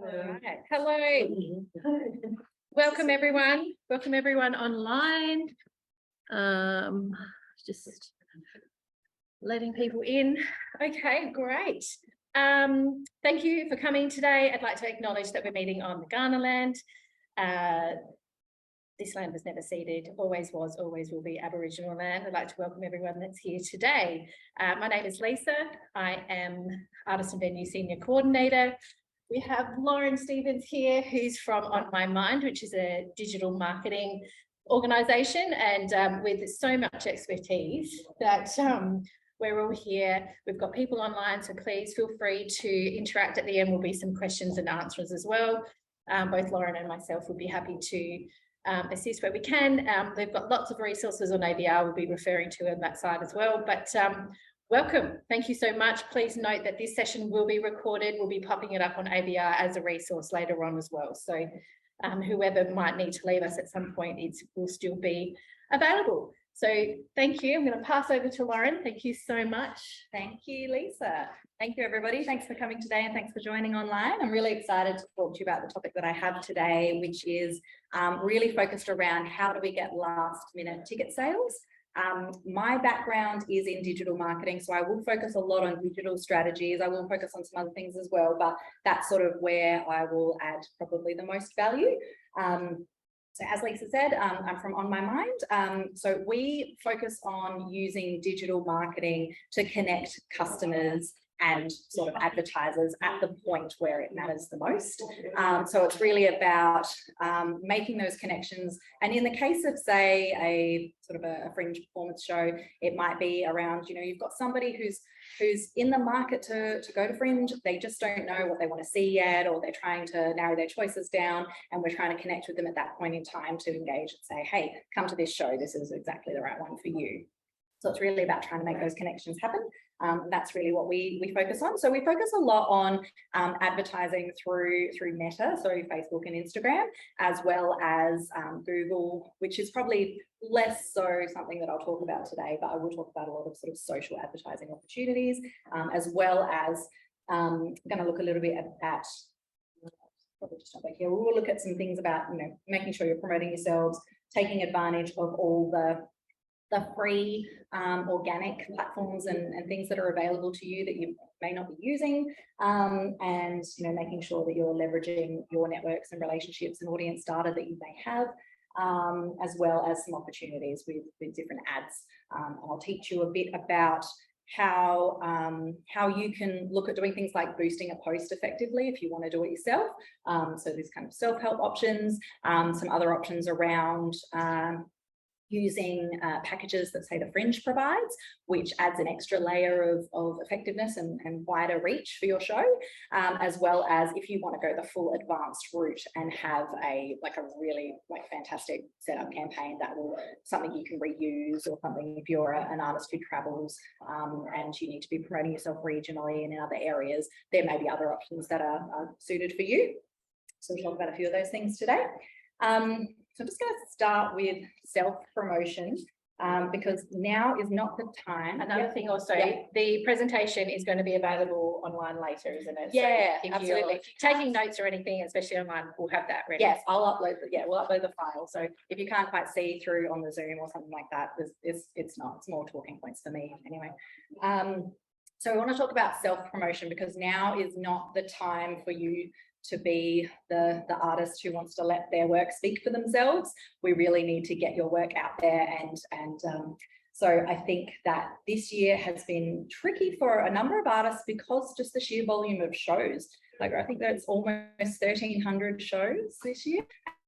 Right. Hello. Welcome everyone. Welcome everyone online. Just letting people in. Okay, great. Thank you for coming today. I'd like to acknowledge that we're meeting on the Kaurna land. This land was never ceded, always was, always will be Aboriginal land. I'd like to welcome everyone that's here today. My name is Lisa. I am Artist and Venue Senior Coordinator. We have Lauren Stevens here, who's from On My Mind, which is a digital marketing organisation, and with so much expertise that we're all here. We've got people online, so please feel free to interact. At the end will be some questions and answers as well. Both Lauren and myself will be happy to assist where we can. They've got lots of resources on ABR we'll be referring to on that side as well. But welcome. Thank you so much. Please note that this session will be recorded. We'll be popping it up on ABR as a resource later on as well. So whoever might need to leave us at some point, it will still be available. So thank you. I'm going to pass over to Lauren. Thank you so much. Thank you, Lisa. Thank you, everybody. Thanks for coming today and thanks for joining online. I'm really excited to talk to you about the topic that I have today, which is really focused around how do we get last minute ticket sales. My background is in digital marketing, so I will focus a lot on digital strategies. I will focus on some other things as well, but that's sort of where I will add probably the most value. So as Lisa said, I'm from On My Mind. So we focus on using digital marketing to connect customers and sort of advertisers at the point where it matters the most. So it's really about making those connections. And in the case of, say, a sort of a fringe performance show, it might be around, you know, you've got somebody who's in the market to go to fringe. They just don't know what they want to see yet, or they're trying to narrow their choices down, and we're trying to connect with them at that point in time to engage and say, hey, come to this show. This is exactly the right one for you. So it's really about trying to make those connections happen. That's really what we focus on. So we focus a lot on advertising through Meta, so Facebook and Instagram, as well as Google, which is probably less so something that I'll talk about today, but I will talk about a lot of sort of social advertising opportunities, as well as I'm going to look a little bit at probably just jump back here. We'll look at some things about, you know, making sure you're promoting yourselves, taking advantage of all the free organic platforms and things that are available to you that you may not be using, and, you know, making sure that you're leveraging your networks and relationships and audience data that you may have, as well as some opportunities with different ads. I'll teach you a bit about how you can look at doing things like boosting a post effectively if you want to do it yourself. So there's kind of self-help options, some other options around using packages that, say, the Fringe provides, which adds an extra layer of effectiveness and wider reach for your show, as well as if you want to go the full advanced route and have a really fantastic setup campaign that will something you can reuse, or something if you're an artist who travels and you need to be promoting yourself regionally and in other areas, there may be other options that are suited for you. So we'll talk about a few of those things today. So I'm just going to start with self-promotion, because now is not the time. Another thing also, the presentation is going to be available online later, isn't it? Yeah, so absolutely. If you're taking notes or anything, especially online, we'll have that ready. Yes, we'll upload the file. So if you can't quite see through on the Zoom or something like that, it's more talking points for me anyway. So we want to talk about self-promotion, because now is not the time for you to be the artist who wants to let their work speak for themselves. We really need to get your work out there, and so I think that this year has been tricky for a number of artists because just the sheer volume of shows. Like, I think that's almost 1,300 shows this year,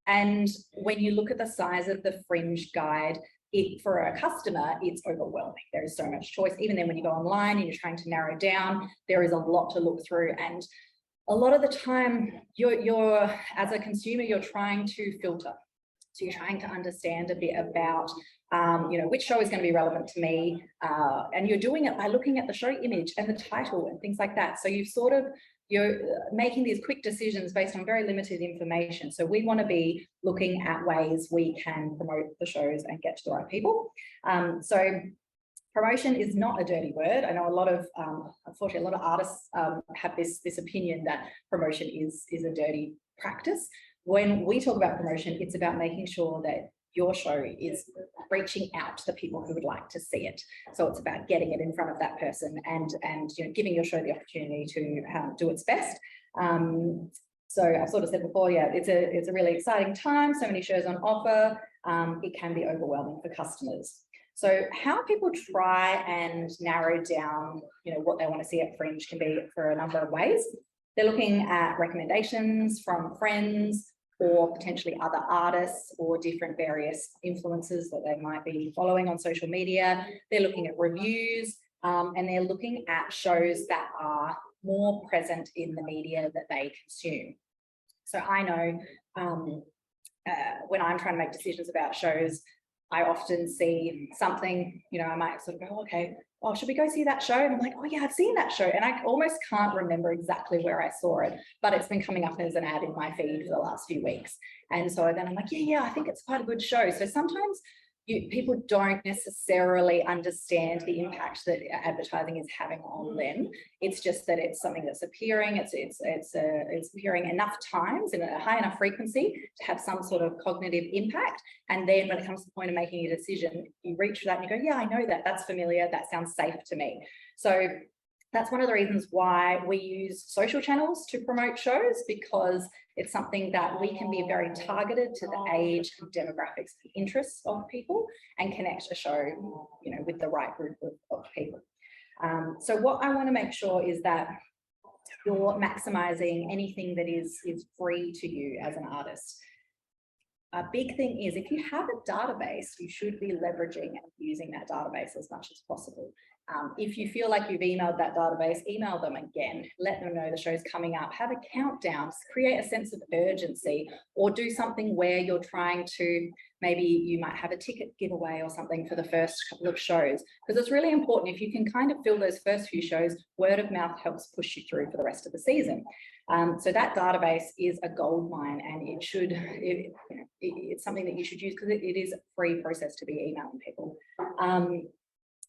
and when you look at the size of the Fringe guide, for a customer, it's overwhelming. There is so much choice. Even then, when you go online and you're trying to narrow down, there is a lot to look through, and a lot of the time, you're as a consumer, you're trying to filter. So you're trying to understand a bit about, you know, which show is going to be relevant to me, and you're doing it by looking at the show image and the title and things like that. So you're making these quick decisions based on very limited information. So we want to be looking at ways we can promote the shows and get to the right people. So Promotion is not a dirty word. I know a lot of, unfortunately, a lot of artists have this opinion that promotion is a dirty practice. When we talk about promotion, it's about making sure that your show is reaching out to the people who would like to see it. So it's about getting it in front of that person and giving your show the opportunity to do its best. So I've sort of said before, yeah, it's a really exciting time. So many shows on offer. It can be overwhelming for customers. So how people try and narrow down, what they want to see at Fringe can be for a number of ways. They're looking at recommendations from friends or potentially other artists or different various influencers that they might be following on social media. They're looking at reviews and they're looking at shows that are more present in the media that they consume. So I know when I'm trying to make decisions about shows, I often see something, I might sort of go, okay, oh, should we go see that show? And I'm like, oh yeah, I've seen that show. And I almost can't remember exactly where I saw it, but it's been coming up as an ad in my feed for the last few weeks. And so then I'm like, yeah, I think it's quite a good show. So sometimes people don't necessarily understand the impact that advertising is having on them. It's just that it's something that's appearing. It's appearing enough times in a high enough frequency to have some sort of cognitive impact. And then when it comes to the point of making a decision, you reach for that and you go, yeah, I know that. That's familiar. That sounds safe to me. So that's one of the reasons why we use social channels to promote shows, because it's something that we can be very targeted to the age and demographics and interests of people and connect a show, with the right group of people. So what I want to make sure is that you're maximizing anything that is free to you as an artist. A big thing is if you have a database, you should be leveraging and using that database as much as possible. If you feel like you've emailed that database, email them again, let them know the show's coming up, have a countdown, create a sense of urgency, or do something where you're trying to, maybe you might have a ticket giveaway or something for the first couple of shows, because it's really important. If you can kind of fill those first few shows, word of mouth helps push you through for the rest of the season. So that database is a gold mine, and it's something that you should use because it is a free process to be emailing people.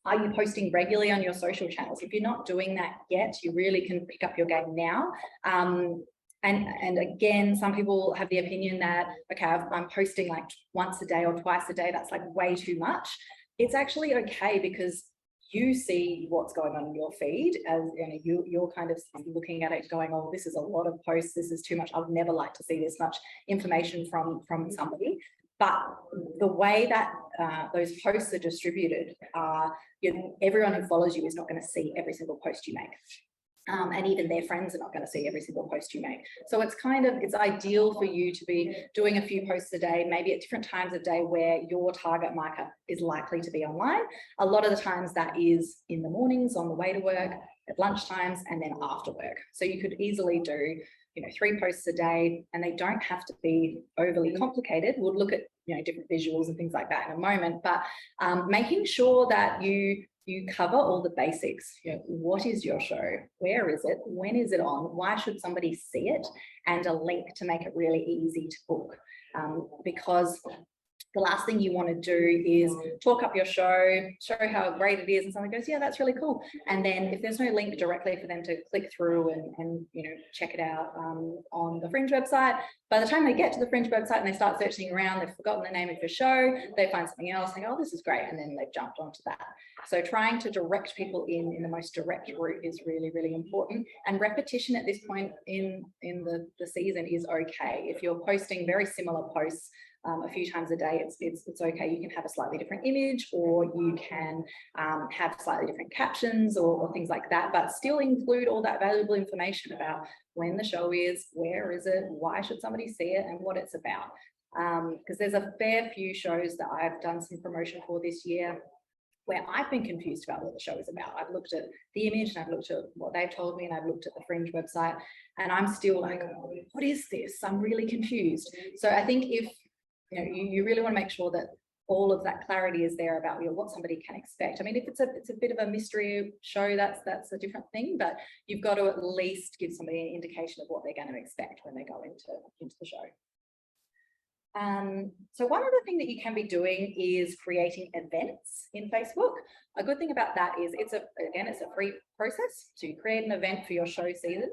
Are you posting regularly on your social channels? If you're not doing that yet, you really can pick up your game now. And again, some people have the opinion that, okay, I'm posting like once a day or twice a day. That's like way too much. It's actually okay, because you see what's going on in your feed, as you're kind of looking at it going, oh, this is a lot of posts. This is too much. I'd never like to see this much information from somebody. But the way that those posts are distributed are, everyone who follows you is not going to see every single post you make. And even their friends are not going to see every single post you make. So it's ideal for you to be doing a few posts a day, maybe at different times of day where your target market is likely to be online. A lot of the times that is in the mornings on the way to work, at lunchtimes, and then after work. So you could easily do 3 posts a day, and they don't have to be overly complicated. We'll look at different visuals and things like that in a moment, but making sure that you cover all the basics. What is your show? Where is it? When is it on? Why should somebody see it? And a link to make it really easy to book, because the last thing you want to do is talk up your show, show how great it is, and someone goes, yeah, that's really cool. And then if there's no link directly for them to click through and check it out on the Fringe website, by the time they get to the Fringe website and they start searching around, they've forgotten the name of your show, they find something else, think, oh, this is great, and then they've jumped onto that. So trying to direct people in the most direct route is really, really important. And repetition at this point in the season is okay. If you're posting very similar posts a few times a day, it's okay. You can have a slightly different image, or you can have slightly different captions or things like that, but still include all that valuable information about when the show is, where is it, why should somebody see it, and what it's about. Because there's a fair few shows that I've done some promotion for this year where I've been confused about what the show is about. I've looked at the image and I've looked at what they've told me, and I've looked at the Fringe website, and I'm still like, what is this? I'm really confused. So I think if you really want to make sure that all of that clarity is there about what somebody can expect. I mean, if it's a bit of a mystery show, that's a different thing, but you've got to at least give somebody an indication of what they're going to expect when they go into the show. So one other thing that you can be doing is creating events in Facebook. A good thing about that is it's a free process. So you create an event for your show season.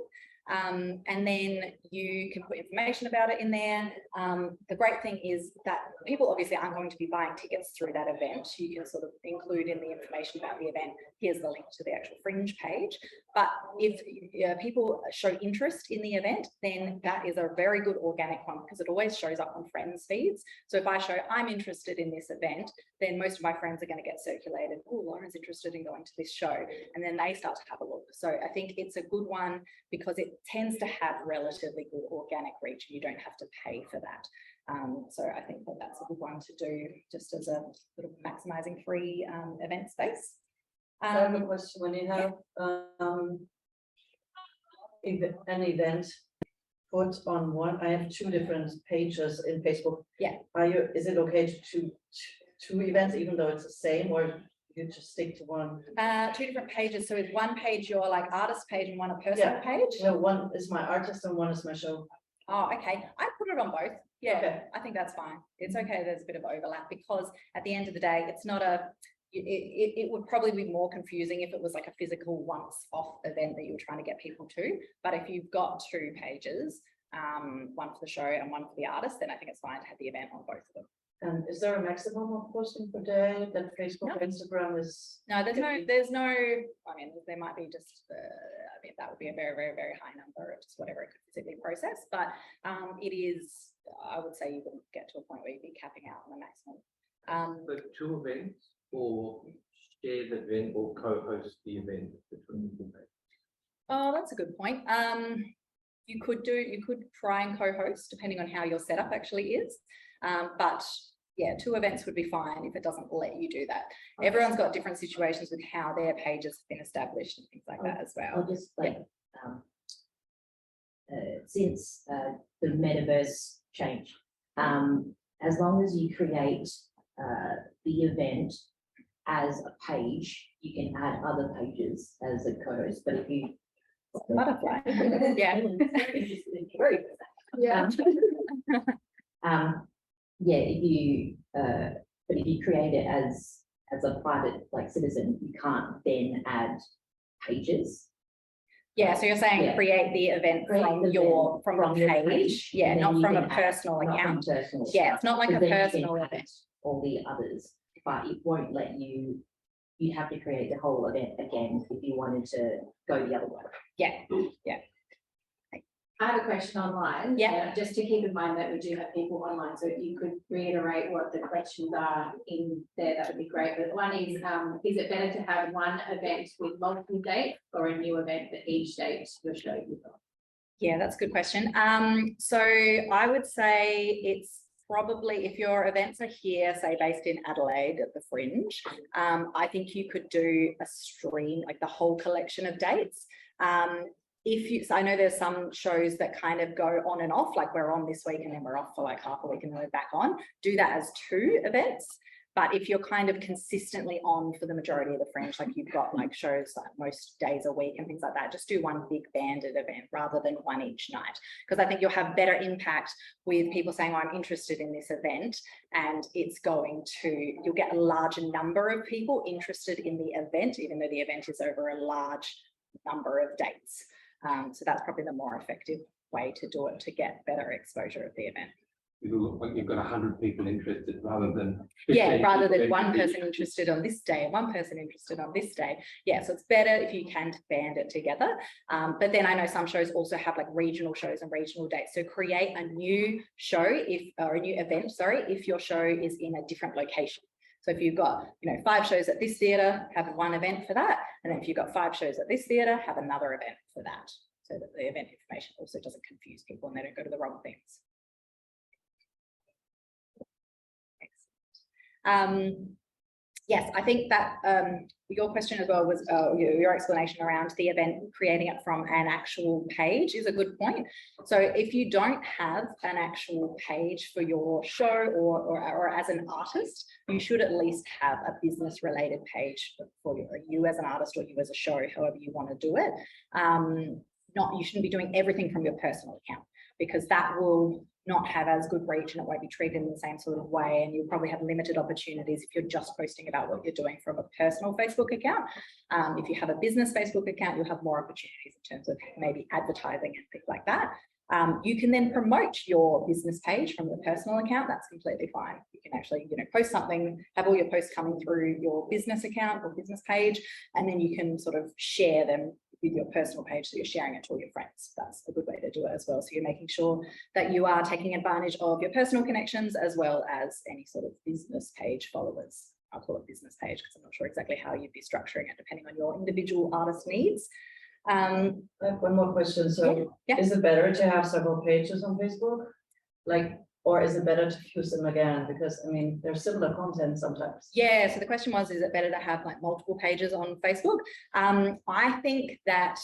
And then you can put information about it in there. The great thing is that people obviously aren't going to be buying tickets through that event. You can sort of include in the information about the event, here's the link to the actual Fringe page. But if people show interest in the event, then that is a very good organic one because it always shows up on friends feeds. So if I show I'm interested in this event, then most of my friends are going to get circulated. Oh, Lauren's interested in going to this show. And then they start to have a look. So I think it's a good one because it tends to have relatively good organic reach and you don't have to pay for that. So I think that that's a good one to do just as a sort of maximizing free event space. I have a question. When you have an event put on one, I have 2 different pages in Facebook. Yeah. Is it okay to do two events even though it's the same, or you just stick to one? 2 different pages. So is one page your like artist page and one a personal page? No, one is my artist and one is my show. Oh, okay. I put it on both. Yeah, Okay. I think that's fine. It's okay. There's a bit of overlap because at the end of the day, it's not a. It would probably be more confusing if it was like a physical once-off event that you were trying to get people to. But if you've got 2 pages, one for the show and one for the artist, then I think it's fine to have the event on both of them. And is there a maximum of posting per day that Facebook or Instagram is? No, there's no, I mean, there might be just, I mean, that would be a very, very, very high number of just whatever it could physically process. But it is, I would say you wouldn't get to a point where you'd be capping out on a maximum. But 2 events or share the event or co-host the event between the events? Oh, that's a good point. You could try and co-host depending on how your setup actually is. But yeah, 2 events would be fine if it doesn't let you do that. Everyone's got different situations with how their pages have been established and things like that as well. I'll just like, since the metaverse changed, as long as you create the event as a page, you can add other pages as a co-host. But if you Butterfly, yeah, yeah. Yeah, if you but if you create it as a private like citizen, you can't then add pages. Yeah, so you're saying create the event from your page, yeah, not from a personal account. Yeah, it's not like a personal event. All the others, but it won't let you. You'd have to create the whole event again if you wanted to go the other way. Yeah, yeah. I have a question online. Yeah. Just to keep in mind that we do have people online, so if you could reiterate what the questions are in there, that would be great. But one is it better to have one event with multiple dates or a new event for each date your show you've got? Yeah, that's a good question. So I would say it's probably, if your events are here, say based in Adelaide at the Fringe, I think you could do a stream, like the whole collection of dates. So I know there's some shows that kind of go on and off, like we're on this week and then we're off for like half a week and then we're back on. Do that as 2 events. But if you're kind of consistently on for the majority of the Fringe, like you've got like shows like most days a week and things like that, just do one big banded event rather than one each night. Because I think you'll have better impact with people saying, oh, I'm interested in this event, and you'll get a larger number of people interested in the event, even though the event is over a large number of dates. So that's probably the more effective way to do it to get better exposure of the event. It'll look like you've got 100 people interested rather than rather than one person interested on this day and one person interested on this day. Yeah, so it's better if you can band it together. But then I know some shows also have like regional shows and regional dates. So create a new show or a new event, if your show is in a different location. So if you've got, 5 shows at this theatre, have one event for that. And then if you've got 5 shows at this theatre, have another event for that. So that the event information also doesn't confuse people and they don't go to the wrong things. Yes, I think that your question as well was your explanation around the event, creating it from an actual page is a good point. So if you don't have an actual page for your show or as an artist, you should at least have a business related page for you as an artist or you as a show, however you want to do it. You shouldn't be doing everything from your personal account, because that will not have as good reach and it won't be treated in the same sort of way. And you'll probably have limited opportunities if you're just posting about what you're doing from a personal Facebook account. If you have a business Facebook account, you'll have more opportunities in terms of maybe advertising and things like that. You can then promote your business page from your personal account. That's completely fine. You can actually, post something, have all your posts coming through your business account or business page, and then you can sort of share them with your personal page, so you're sharing it to all your friends. That's a good way to do it as well. So you're making sure that you are taking advantage of your personal connections as well as any sort of business page followers. I'll call it business page because I'm not sure exactly how you'd be structuring it depending on your individual artist needs. I have one more question. So is it better to have several pages on Facebook? Or is it better to fuse them again? Because I mean, there's similar content sometimes. Yeah, so the question was, is it better to have like multiple pages on Facebook? I think that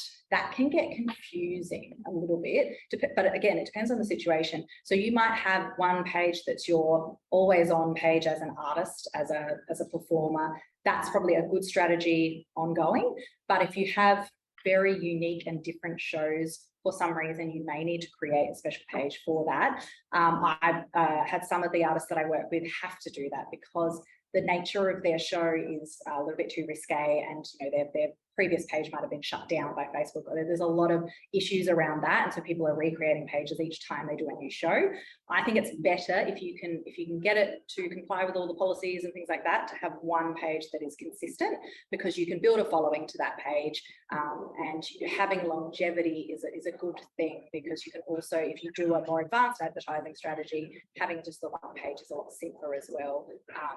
can get confusing a little bit, but again, it depends on the situation. So you might have one page that's your always on page as an artist, as a performer. That's probably a good strategy ongoing. But if you have very unique and different shows, for some reason, you may need to create a special page for that. I've had some of the artists that I work with have to do that because the nature of their show is a little bit too risque, and their previous page might have been shut down by Facebook. There's a lot of issues around that, and so people are recreating pages each time they do a new show. I think it's better if you can get it to comply with all the policies and things like that, to have one page that is consistent, because you can build a following to that page, and having longevity is a good thing, because you can also, if you do a more advanced advertising strategy, having just the one page is a lot simpler as well.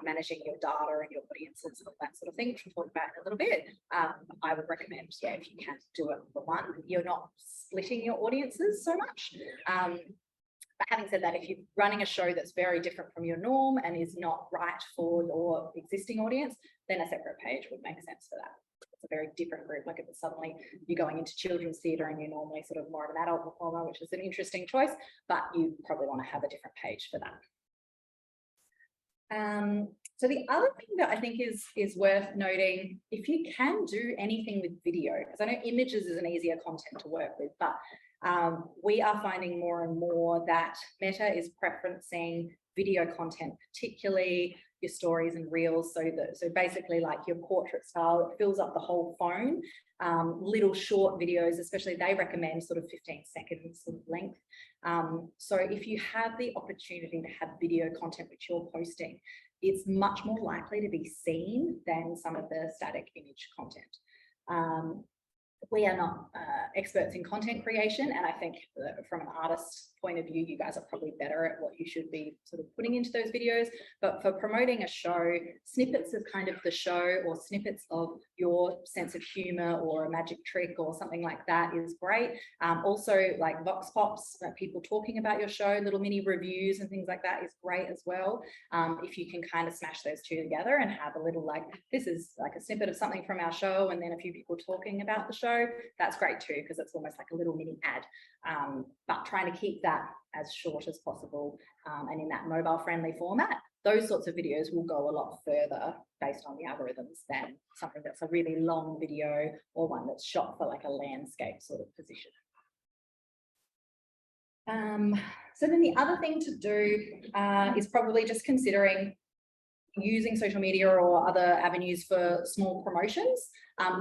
Managing your data and your audiences and all that sort of thing, which we'll talk about in a little bit. I would recommend, if you can do it for one, you're not splitting your audiences so much. But having said that, if you're running a show that's very different from your norm and is not right for your existing audience, then a separate page would make sense for that. It's a very different group. Like if it's suddenly you're going into children's theatre and you're normally sort of more of an adult performer, which is an interesting choice, but you probably want to have a different page for that. So the other thing that I think is worth noting, if you can do anything with video, because I know images is an easier content to work with, but we are finding more and more that Meta is preferencing video content, particularly your stories and reels. So basically like your portrait style, it fills up the whole phone. Little short videos, especially, they recommend sort of 15 seconds of length. So if you have the opportunity to have video content which you're posting, it's much more likely to be seen than some of the static image content. We are not experts in content creation, and I think from an artist's point of view, you guys are probably better at what you should be sort of putting into those videos. But for promoting a show, snippets of kind of the show or snippets of your sense of humor or a magic trick or something like that is great. Also like vox pops, people talking about your show, little mini reviews and things like that is great as well. If you can kind of smash those two together and have a little, like, this is like a snippet of something from our show and then a few people talking about the show, that's great too, because it's almost like a little mini ad. But trying to keep that as short as possible and in that mobile friendly format, those sorts of videos will go a lot further based on the algorithms than something that's a really long video or one that's shot for like a landscape sort of position. So then the other thing to do is probably just considering using social media or other avenues for small promotions.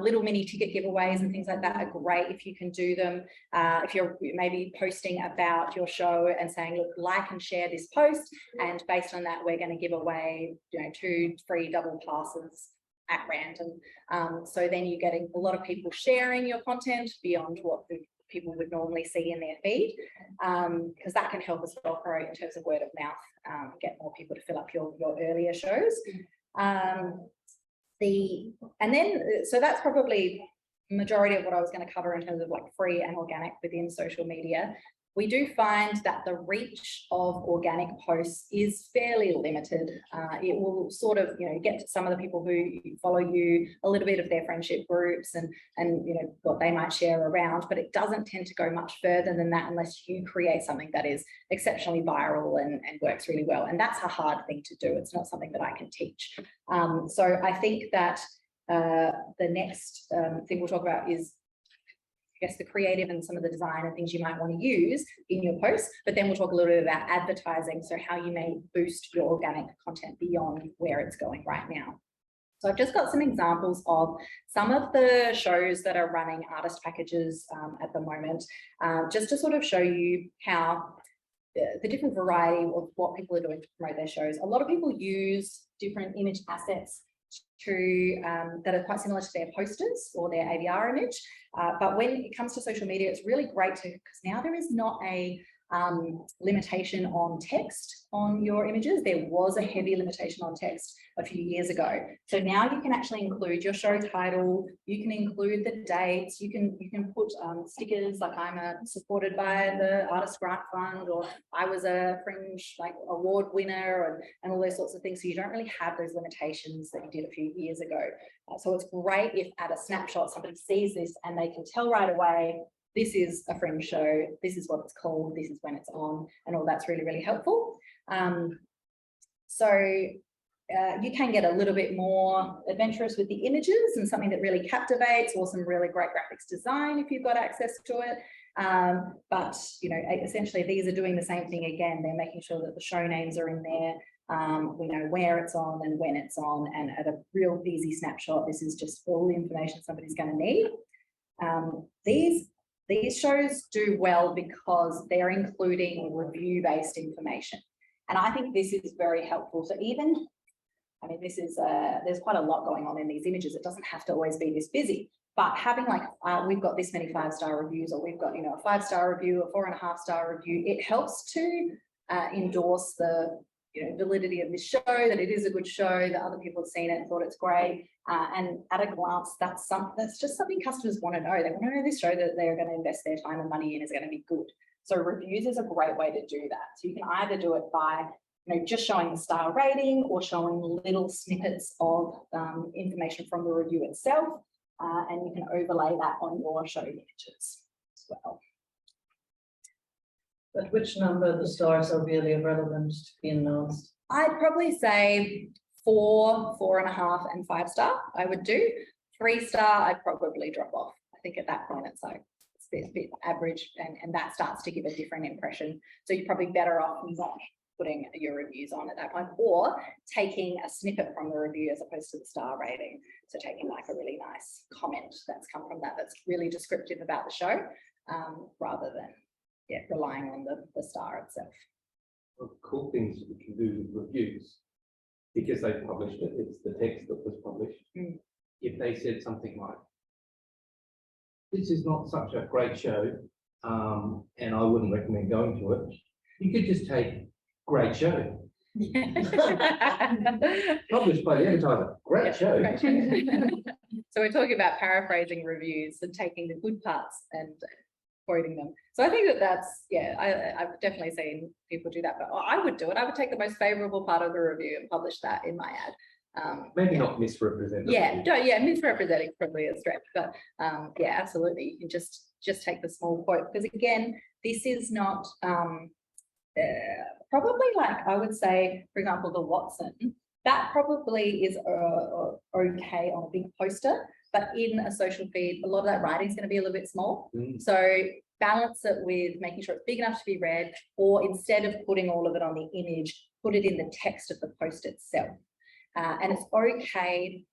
Little mini ticket giveaways and things like that are great if you can do them. If you're maybe posting about your show and saying, look, like and share this post, and based on that, we're going to give away 2 free double passes at random. So then you're getting a lot of people sharing your content beyond what the people would normally see in their feed, because that can help us well promote in terms of word of mouth, get more people to fill up your earlier shows. So that's probably majority of what I was going to cover in terms of like free and organic within social media. We do find that the reach of organic posts is fairly limited. It will sort of, get to some of the people who follow you, a little bit of their friendship groups and what they might share around, but it doesn't tend to go much further than that unless you create something that is exceptionally viral and works really well. And that's a hard thing to do. It's not something that I can teach. So I think that the next thing we'll talk about is guess, the creative and some of the design and things you might want to use in your posts. But then we'll talk a little bit about advertising, so how you may boost your organic content beyond where it's going right now. So I've just got some examples of some of the shows that are running artist packages at the moment, just to sort of show you how the different variety of what people are doing to promote their shows. A lot of people use different image assets to that are quite similar to their posters or their AVR image. But when it comes to social media, it's really great to, because now there is not a limitation on text on your images. There was a heavy limitation on text a few years ago. So now you can actually include your show title, you can include the dates, you can put stickers like I'm supported by the Artist Grant Fund, or I was a Fringe like award winner, and all those sorts of things. So you don't really have those limitations that you did a few years ago. So it's great if at a snapshot somebody sees this and they can tell right away, this is a Fringe show, this is what it's called, this is when it's on, and all that's really, really helpful. You can get a little bit more adventurous with the images and something that really captivates, or some really great graphics design if you've got access to it. But you know, essentially these are doing the same thing again. They're making sure that the show names are in there. We know where it's on and when it's on, and at a real easy snapshot, this is just all the information somebody's going to need. These shows do well because they're including review-based information. And I think this is very helpful. So even, I mean, this is, there's quite a lot going on in these images. It doesn't have to always be this busy, but having like, we've got this many 5-star reviews, or we've got, you know, a 5-star review, a 4.5-star review, it helps to endorse the, you know, validity of this show, that it is a good show, that other people have seen it and thought it's great. And at a glance, that's just something customers want to know. They want to know this show that they're going to invest their time and money in is going to be good. So reviews is a great way to do that. So you can either do it by, you know, just showing the star rating, or showing little snippets of information from the review itself, and you can overlay that on your show images as well. But which number of the stars are really relevant to be announced? I'd probably say 4, 4.5, and 5-star. I would do 3-star. I'd probably drop off. I think at that point it's like it's a bit average, and that starts to give a different impression. So you're probably better off not putting your reviews on at that point, or taking a snippet from the review as opposed to the star rating. So taking like a really nice comment that's come from that, that's really descriptive about the show, rather than relying on the star itself. Well, cool things we can do with reviews, because they published it, it's the text that was published. If they said something like, this is not such a great show, and I wouldn't recommend going to it, you could just take great show. Published by the advertiser, great show. Great show. So we're talking about paraphrasing reviews and taking the good parts and quoting them. So I think that's, I've definitely seen people do that, but I would do it. I would take the most favorable part of the review and publish that in my ad. Maybe not misrepresented. Misrepresenting probably a stretch, but absolutely. You can just take the small quote, because again, this is not probably, like I would say, for example, the Watson, that probably is okay on a big poster, but in a social feed, a lot of that writing is going to be a little bit small. So balance it with making sure it's big enough to be read, or instead of putting all of it on the image, put it in the text of the post itself. And it's okay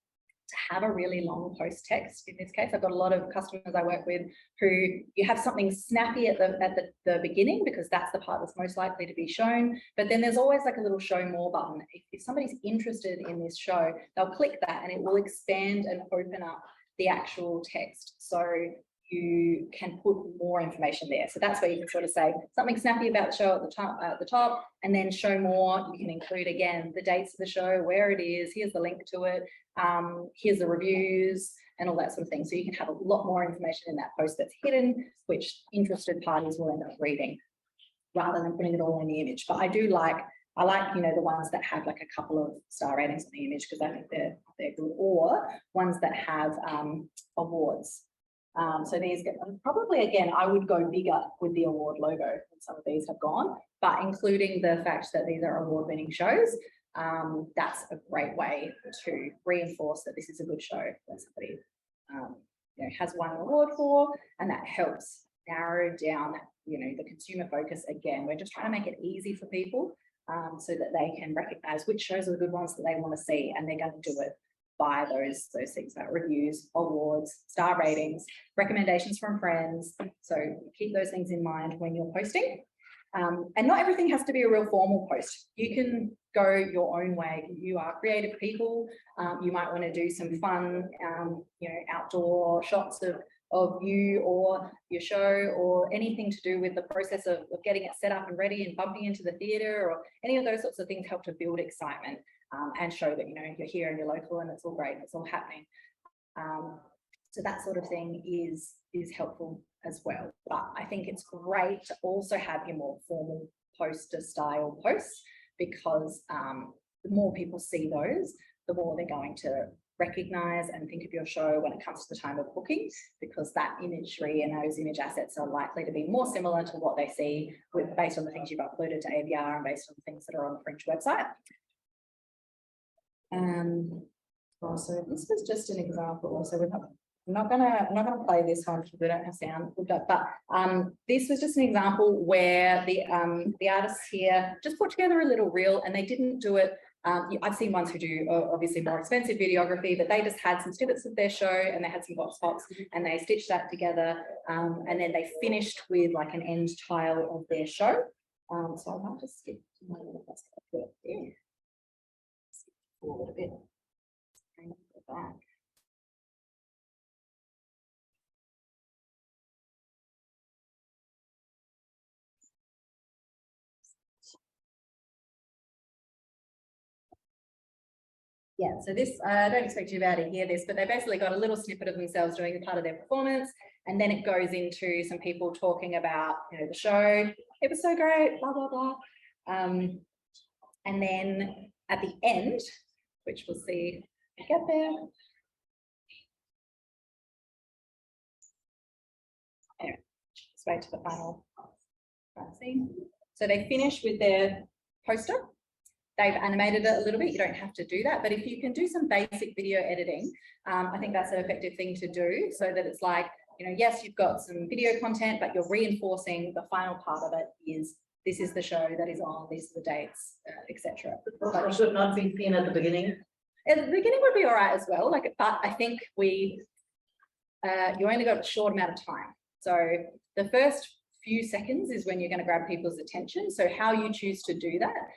to have a really long post text. In this case, I've got a lot of customers I work with who you have something snappy at the beginning, because that's the part that's most likely to be shown. But then there's always like a little show more button. If somebody's interested in this show, they'll click that and it will expand and open up the actual text. So you can put more information there. So that's where you can sort of say something snappy about the show at the top, and then show more. You can include again the dates of the show, where it is, here's the link to it, here's the reviews and all that sort of thing. So you can have a lot more information in that post that's hidden, which interested parties will end up reading, rather than putting it all in the image. But I like, you know, the ones that have like a couple of star ratings on the image, because I think they're good, or ones that have awards. So these get, probably again, I would go bigger with the award logo than some of these have gone, but including the fact that these are award-winning shows, that's a great way to reinforce that this is a good show that somebody has won an award for, and that helps narrow down, the consumer focus. Again, we're just trying to make it easy for people so that they can recognize which shows are the good ones that they want to see, and they're going to do it by those things like reviews, awards, star ratings, recommendations from friends. So keep those things in mind when you're posting. And not everything has to be a real formal post. You can go your own way. You are creative people. You might want to do some fun, outdoor shots of you or your show, or anything to do with the process of getting it set up and ready and bumping into the theatre, or any of those sorts of things help to build excitement and show that, you're here and you're local and it's all great and it's all happening. So that sort of thing is helpful as well. But I think it's great to also have your more formal poster style posts, because the more people see those, the more they're going to recognize and think of your show when it comes to the time of booking, because that imagery and those image assets are likely to be more similar to what they see based on the things you've uploaded to AVR and based on the things that are on the Fringe website. Also, this was just an example. Also, I'm not gonna play this one because we don't have sound, but this was just an example where the artists here just put together a little reel, and they didn't do it. I've seen ones who do obviously more expensive videography, but they just had some snippets of their show and they had some vox pops and they stitched that together, and then they finished with like an end tile of their show. So I might just skip to my little forward a bit. Bring it back. Yeah, so this, I don't expect you to be able to hear this, but they basically got a little snippet of themselves doing a part of their performance, and then it goes into some people talking about, the show. It was so great, blah, blah, blah. And then at the end, which we'll see get there. Anyway, just wait to the final scene. So they finish with their poster. They've animated it a little bit. You don't have to do that, but if you can do some basic video editing, I think that's an effective thing to do, so that it's like, yes, you've got some video content, but you're reinforcing the final part of it is, this is the show that is on, these are the dates, etc. But it should not be seen at the beginning. At the beginning would be all right as well, but I think you only got a short amount of time. So the first few seconds is when you're going to grab people's attention. So how you choose to do that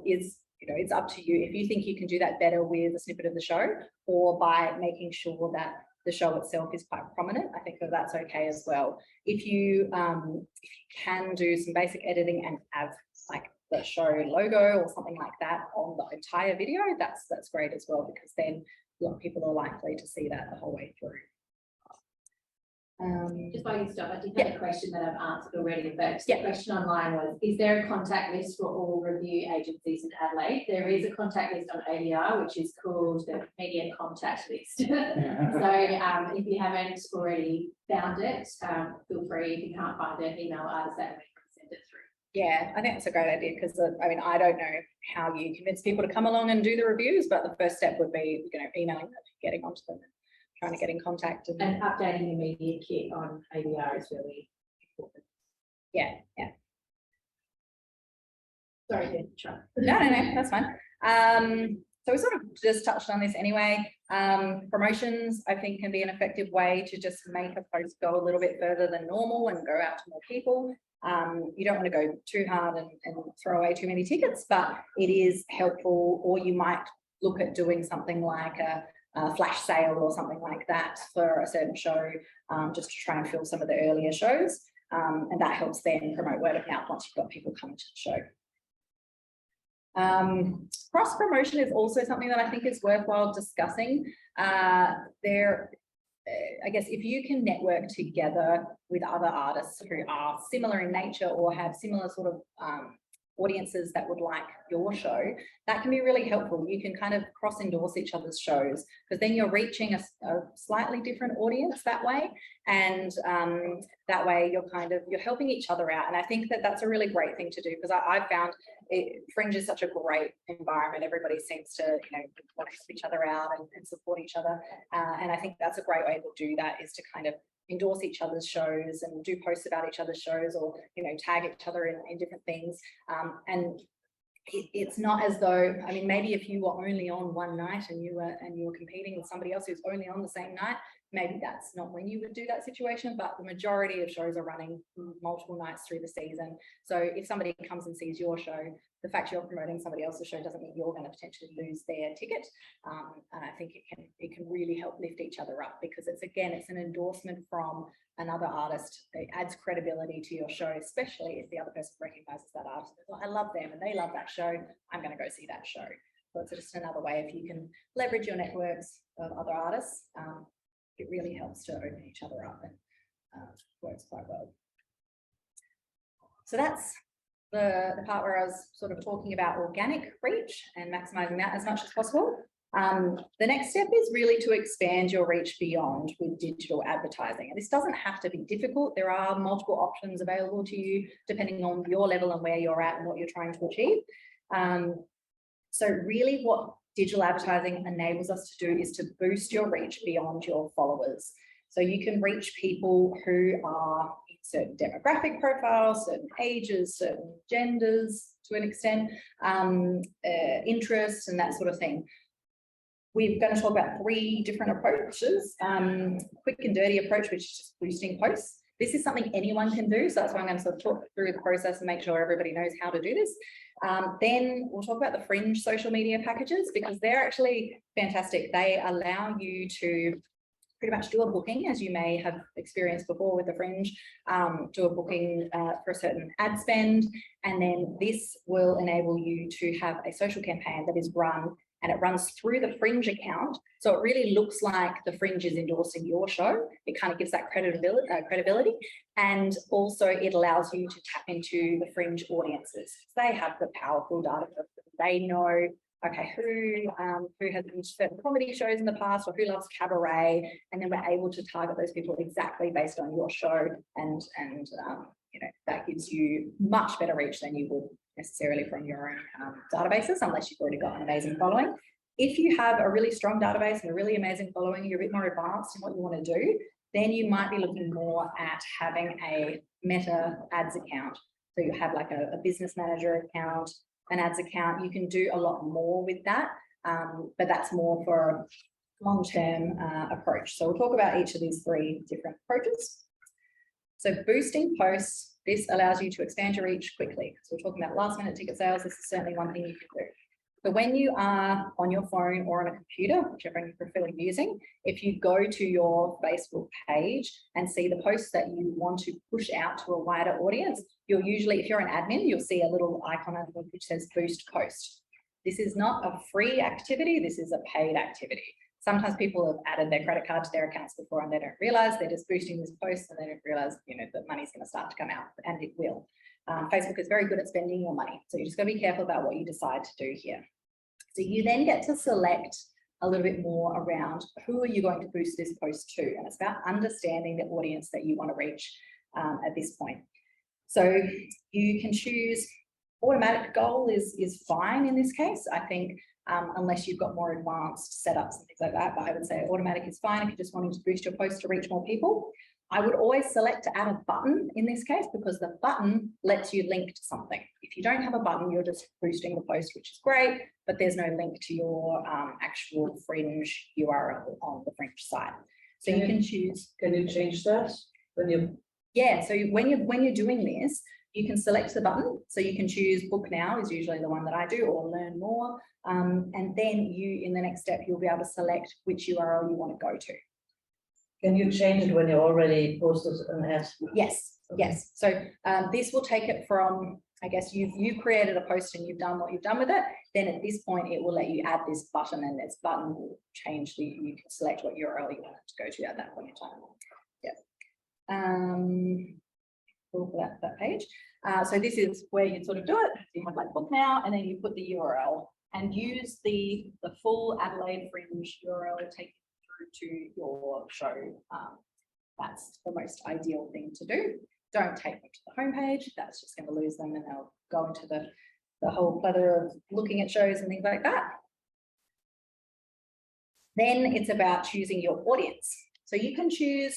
is, it's up to you. If you think you can do that better with a snippet of the show, or by making sure that the show itself is quite prominent, I think that's okay as well. If you can do some basic editing and have like the show logo or something like that on the entire video, that's great as well, because then a lot of people are likely to see that the whole way through. Just while you stop, I did have a question that I've answered already, but the question online was, is there a contact list for all review agencies in Adelaide? There is a contact list on ADR, which is called the Media Contact List. So if you haven't already found it, feel free. If you can't find it, email us and we can send it through. Yeah, I think that's a great idea, because I don't know how you convince people to come along and do the reviews, but the first step would be, emailing them, getting onto them, trying to get in contact, and updating your media kit on ADR is really important. Yeah. Sorry, Chuck. No, that's fine. So we sort of just touched on this anyway. Promotions, I think, can be an effective way to just make a post go a little bit further than normal and go out to more people. You don't want to go too hard and throw away too many tickets, but it is helpful. Or you might look at doing something like a flash sale or something like that for a certain show, just to try and fill some of the earlier shows. And that helps then promote word of mouth once you've got people coming to the show. Cross promotion is also something that I think is worthwhile discussing. I guess if you can network together with other artists who are similar in nature or have similar sort of audiences that would like your show, that can be really helpful. You can kind of cross endorse each other's shows, because then you're reaching a slightly different audience that way. And that way you're helping each other out. And I think that that's a really great thing to do, because I found Fringe is such a great environment. Everybody seems to, want to help each other out and support each other. And I think that's a great way to do that, is to kind of endorse each other's shows and do posts about each other's shows, or tag each other in different things. And it's not as though, I mean, maybe if you were only on one night and you were competing with somebody else who's only on the same night, maybe that's not when you would do that situation. But the majority of shows are running multiple nights through the season. So if somebody comes and sees your show, the fact you're promoting somebody else's show doesn't mean you're going to potentially lose their ticket. And I think it can really help lift each other up, because it's an endorsement from another artist. It adds credibility to your show, especially if the other person recognizes that artist. Well, I love them and they love that show, I'm going to go see that show. So it's just another way, if you can leverage your networks of other artists, it really helps to open each other up, and works quite well. So that's the part where I was sort of talking about organic reach and maximizing that as much as possible. The next step is really to expand your reach beyond with digital advertising. And this doesn't have to be difficult. There are multiple options available to you depending on your level and where you're at and what you're trying to achieve. So really what digital advertising enables us to do is to boost your reach beyond your followers. So you can reach people who are in certain demographic profiles, certain ages, certain genders to an extent, interests and that sort of thing. We're going to talk about 3 different approaches. Quick and dirty approach, which is just boosting posts. This is something anyone can do, so that's why I'm going to sort of talk through the process and make sure everybody knows how to do this. Then we'll talk about the Fringe social media packages, because they're actually fantastic. They allow you to pretty much do a booking, as you may have experienced before with the Fringe, do a booking for a certain ad spend, and then this will enable you to have a social campaign that is run, and it runs through the Fringe account. So it really looks like the Fringe is endorsing your show. It kind of gives that credibility. And also it allows you to tap into the Fringe audiences. They have the powerful data. They know, okay, who has been certain comedy shows in the past, or who loves cabaret. And then we're able to target those people exactly based on your show. And that gives you much better reach than you would necessarily from your own databases, unless you've already got an amazing following. If you have a really strong database and a really amazing following, you're a bit more advanced in what you want to do, then you might be looking more at having a Meta ads account. So you have like a business manager account, an ads account. You can do a lot more with that, but that's more for a long-term approach. So we'll talk about each of these 3 different approaches. So boosting posts, this allows you to expand your reach quickly. So we're talking about last minute ticket sales. This is certainly one thing you can do. So when you are on your phone or on a computer, whichever you prefer using, if you go to your Facebook page and see the posts that you want to push out to a wider audience, you'll usually, if you're an admin, you'll see a little icon which says boost post. This is not a free activity. This is a paid activity. Sometimes people have added their credit card to their accounts before and they don't realize they're just boosting this post, and they don't realize, that money's going to start to come out, and it will. Facebook is very good at spending your money. So you just got to be careful about what you decide to do here. So you then get to select a little bit more around who are you going to boost this post to, and it's about understanding the audience that you want to reach at this point. So you can choose automatic goal is fine in this case. I think unless you've got more advanced setups and things like that, but I would say automatic is fine if you're just wanting to boost your post to reach more people. I would always select to add a button in this case, because the button lets you link to something. If you don't have a button, you're just boosting the post, which is great, but there's no link to your actual Fringe URL on the Fringe site. So you can choose. Can you change that when you? Yeah, so when you're doing this, you can select the button. So you can choose book now is usually the one that I do, or learn more. And then in the next step, you'll be able to select which URL you want to go to. Can you change it when you already posted an ad? Yes, yes. So this will take it from, I guess you've created a post and you've done what you've done with it. Then at this point, it will let you add this button, and this button will change you can select what URL you want it to go to at that point in time. Yeah. rule for that page. So this is where you sort of do it. You have like book now, and then you put the URL and use the full Adelaide Fringe URL to take you through to your show. That's the most ideal thing to do. Don't take them to the homepage. That's just going to lose them, and they'll go into the whole plethora of looking at shows and things like that. Then it's about choosing your audience. So you can choose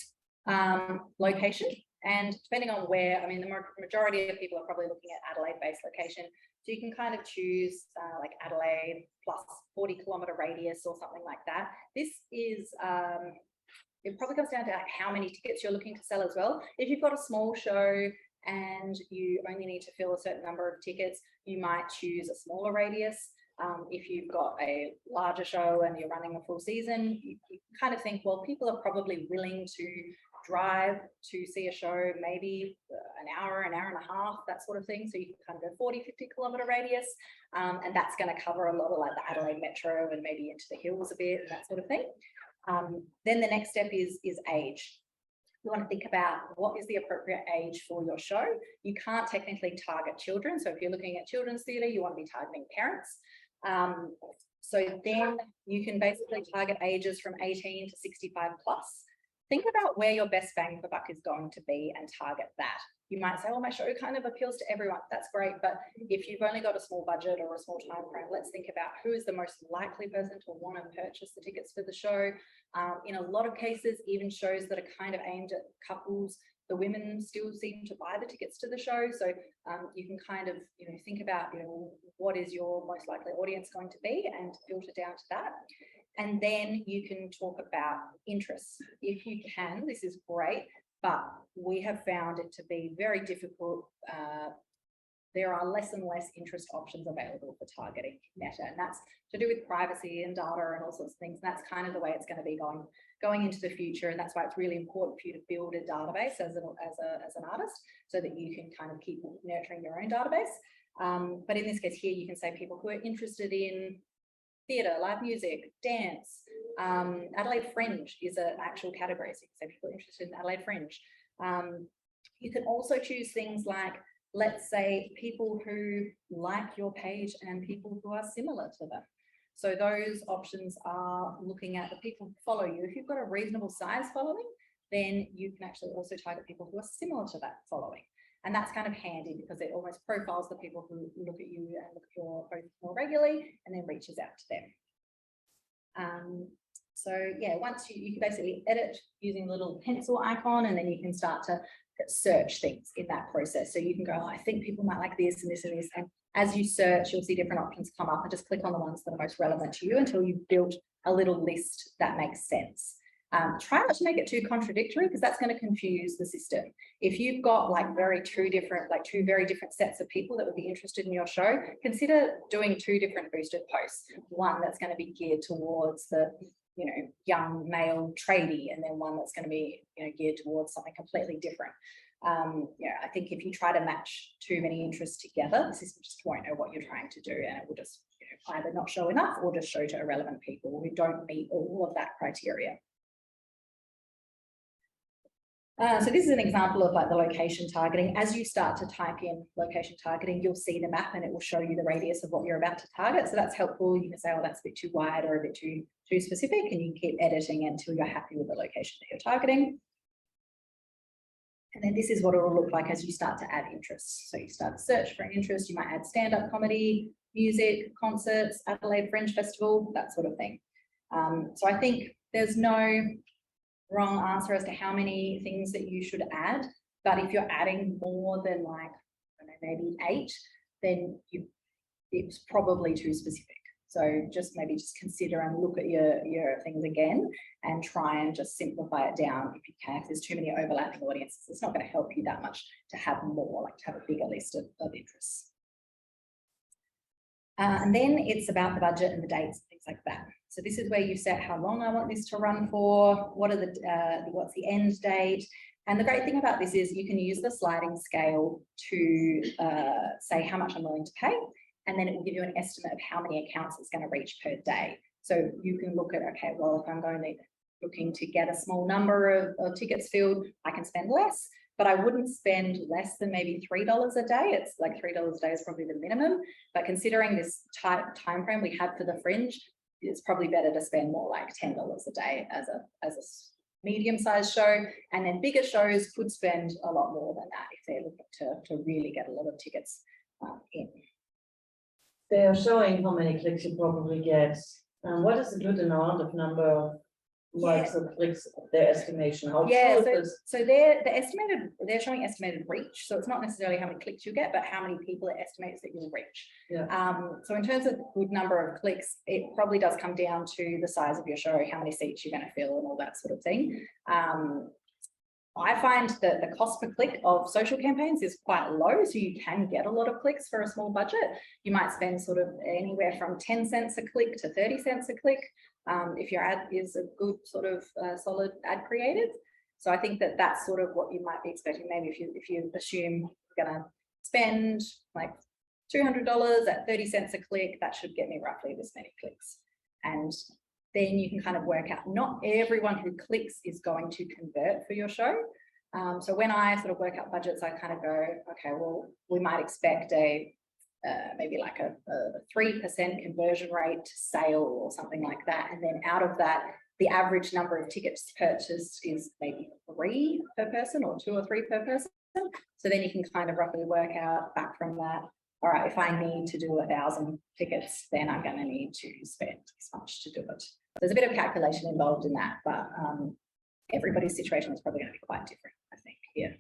location, and depending on where, I mean, the majority of people are probably looking at Adelaide-based location. So you can kind of choose like Adelaide plus 40-kilometre radius or something like that. This is, it probably comes down to like how many tickets you're looking to sell as well. If you've got a small show and you only need to fill a certain number of tickets, you might choose a smaller radius. If you've got a larger show and you're running a full season, you kind of think, well, people are probably willing to drive to see a show, maybe an hour and a half, that sort of thing. So you can kind of go 40, 50-kilometre radius, and that's going to cover a lot of like the Adelaide Metro and maybe into the hills a bit and that sort of thing. Then the next step is age. You want to think about what is the appropriate age for your show. You can't technically target children. So if you're looking at children's theatre, you want to be targeting parents. So then you can basically target ages from 18 to 65 plus. Think about where your best bang for buck is going to be and target that. You might say, well, my show kind of appeals to everyone. That's great. But if you've only got a small budget or a small time frame, let's think about who is the most likely person to want to purchase the tickets for the show. In a lot of cases, even shows that are kind of aimed at couples, the women still seem to buy the tickets to the show. So you can kind of, think about, what is your most likely audience going to be and filter down to that. And then you can talk about interests. If you can, this is great, but we have found it to be very difficult. There are less and less interest options available for targeting Meta, and that's to do with privacy and data and all sorts of things. And that's kind of the way it's going to be going into the future, and that's why it's really important for you to build a database as an artist, so that you can kind of keep nurturing your own database. But in this case here, you can say people who are interested in theatre, live music, dance. Adelaide Fringe is an actual category, so you can say people interested in Adelaide Fringe. You can also choose things like, let's say, people who like your page and people who are similar to them. So those options are looking at the people who follow you. If you've got a reasonable size following, then you can actually also target people who are similar to that following. And that's kind of handy because it almost profiles the people who look at you and look at your posts more regularly and then reaches out to them. So yeah, once you can basically edit using a little pencil icon, and then you can start to search things in that process. So you can go, oh, I think people might like this and this and this. And as you search, you'll see different options come up, and just click on the ones that are most relevant to you until you've built a little list that makes sense. Try not to make it too contradictory, because that's going to confuse the system. If you've got like two very different sets of people that would be interested in your show, consider doing 2 different boosted posts. One that's going to be geared towards the young male tradie, and then one that's going to be geared towards something completely different. I think if you try to match too many interests together, the system just won't know what you're trying to do, and it will just either not show enough or just show to irrelevant people who don't meet all of that criteria. So this is an example of like the location targeting. As you start to type in location targeting, you'll see the map and it will show you the radius of what you're about to target. So that's helpful. You can say, oh, that's a bit too wide or a bit too specific, and you can keep editing until you're happy with the location that you're targeting. And then this is what it will look like as you start to add interests. So you start to search for an interest. You might add stand-up comedy, music, concerts, Adelaide Fringe Festival, that sort of thing. So I think there's no wrong answer as to how many things that you should add, but if you're adding more than like, I don't know, maybe 8, then it's probably too specific. So just consider and look at your things again and try and just simplify it down if you can. If there's too many overlapping audiences, it's not going to help you that much to have more, like to have a bigger list of interests. And then it's about the budget and the dates and things like that. So this is where you set how long I want this to run for, what's the end date. And the great thing about this is you can use the sliding scale to say how much I'm willing to pay, and then it will give you an estimate of how many accounts it's going to reach per day. So you can look at, okay, well, if I'm looking to get a small number of tickets filled, I can spend less. but I wouldn't spend less than maybe $3 a day. It's like $3 a day is probably the minimum, but considering this time frame we have for the Fringe, it's probably better to spend more like $10 a day as a medium-sized show, and then bigger shows could spend a lot more than that if they're looking to really get a lot of tickets in. They are showing how many clicks you probably get. What is a good amount of number of likes or clicks, their estimation? How Yeah, true is so they're showing estimated reach. So it's not necessarily how many clicks you get, but how many people it estimates that you'll reach. Yeah. So in terms of good number of clicks, it probably does come down to the size of your show, how many seats you're going to fill and all that sort of thing. I find that the cost per click of social campaigns is quite low, so you can get a lot of clicks for a small budget. You might spend sort of anywhere from 10 cents a click to 30 cents a click if your ad is a good sort of solid ad creative. So I think that that's sort of what you might be expecting. Maybe if you assume you're going to spend like $200 at 30 cents a click, that should get me roughly this many clicks. And then you can kind of work out not everyone who clicks is going to convert for your show. So when I sort of work out budgets, I kind of go, okay, well, we might expect maybe like a 3% conversion rate to sale or something like that. And then out of that, the average number of tickets purchased is maybe 3 per person or 2 or 3 per person. So then you can kind of roughly work out back from that, all right, if I need to do 1,000 tickets, then I'm going to need to spend this much to do it. There's a bit of calculation involved in that, but everybody's situation is probably going to be quite different, I think. Yeah.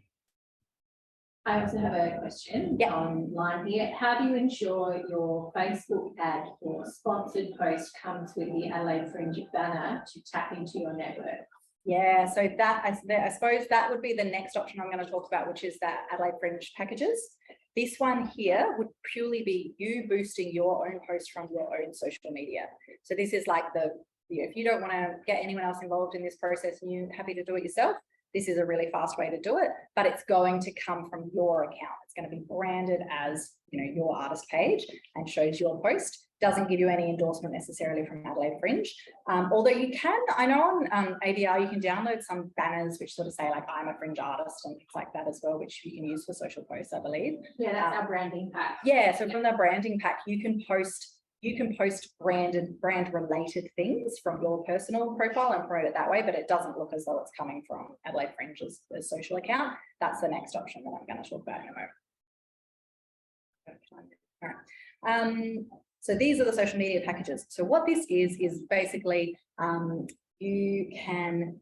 I also have a question online here. How do you ensure your Facebook ad or sponsored post comes with the Adelaide Fringe banner to tap into your network? Yeah, so that I suppose that would be the next option I'm going to talk about, which is that Adelaide Fringe packages. This one here would purely be you boosting your own post from your own social media. So this is like if you don't want to get anyone else involved in this process and you're happy to do it yourself, this is a really fast way to do it, but it's going to come from your account. It's going to be branded as, your artist page and shows your post. Doesn't give you any endorsement necessarily from Adelaide Fringe. Although you can, I know on AVR, you can download some banners which sort of say like, I'm a Fringe artist and things like that as well, which you can use for social posts, I believe. Yeah, that's our branding pack. Yeah, so from the branding pack, you can post brand related things from your personal profile and promote it that way, but it doesn't look as though it's coming from Adelaide Fringe's social account. That's the next option that I'm going to talk about in a moment. All right. So these are the social media packages. So what this is basically you can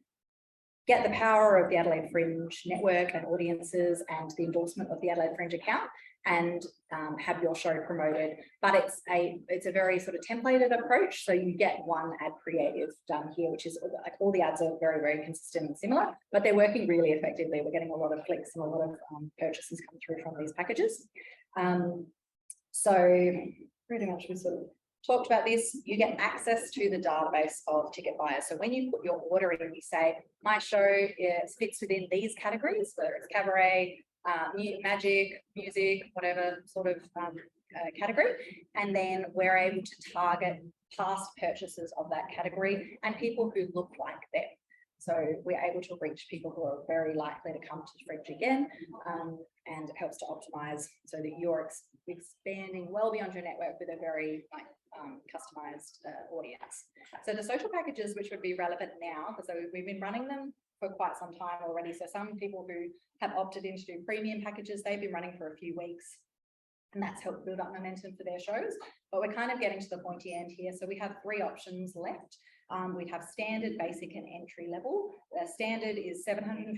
get the power of the Adelaide Fringe network and audiences and the endorsement of the Adelaide Fringe account and have your show promoted, but it's a very sort of templated approach. So you get one ad creative done here, which is like all the ads are very, very consistent and similar, but they're working really effectively. We're getting a lot of clicks and a lot of purchases come through from these packages. So pretty much we sort of talked about this. You get access to the database of ticket buyers. So when you put your order in, you say, my show fits within these categories, whether it's cabaret, magic, music, whatever sort of category. And then we're able to target past purchases of that category and people who look like them. So we're able to reach people who are very likely to come to Fringe again, and it helps to optimize so that you're expanding well beyond your network with a very customized audience. So the social packages, which would be relevant now, because we've been running them for quite some time already. So some people who have opted in to do premium packages, they've been running for a few weeks, and that's helped build up momentum for their shows. But we're kind of getting to the pointy end here. So we have 3 options left. We have standard, basic, and entry level. Standard is $750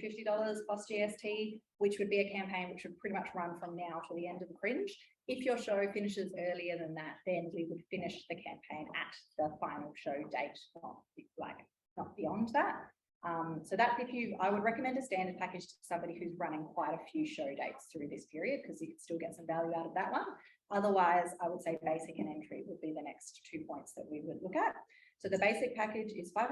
plus GST, which would be a campaign which would pretty much run from now to the end of the Fringe. If your show finishes earlier than that, then we would finish the campaign at the final show date, not beyond that. So that I would recommend a standard package to somebody who's running quite a few show dates through this period, because you can still get some value out of that one. Otherwise, I would say basic and entry would be the next 2 points that we would look at. So the basic package is $500,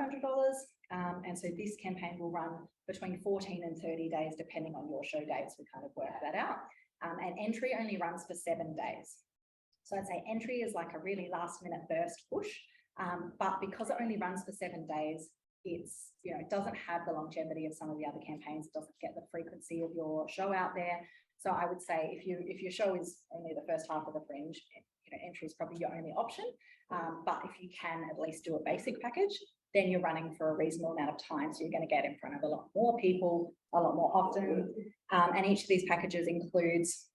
and so this campaign will run between 14 and 30 days, depending on your show dates. We kind of work that out. And entry only runs for 7 days. So I'd say entry is like a really last minute burst push, but because it only runs for 7 days, it's, you know, it doesn't have the longevity of some of the other campaigns. It doesn't get the frequency of your show out there. So I would say if your show is only the first half of the Fringe, you know, entry is probably your only option. But if you can at least do a basic package, then you're running for a reasonable amount of time. So you're going to get in front of a lot more people, a lot more often. And each of these packages includes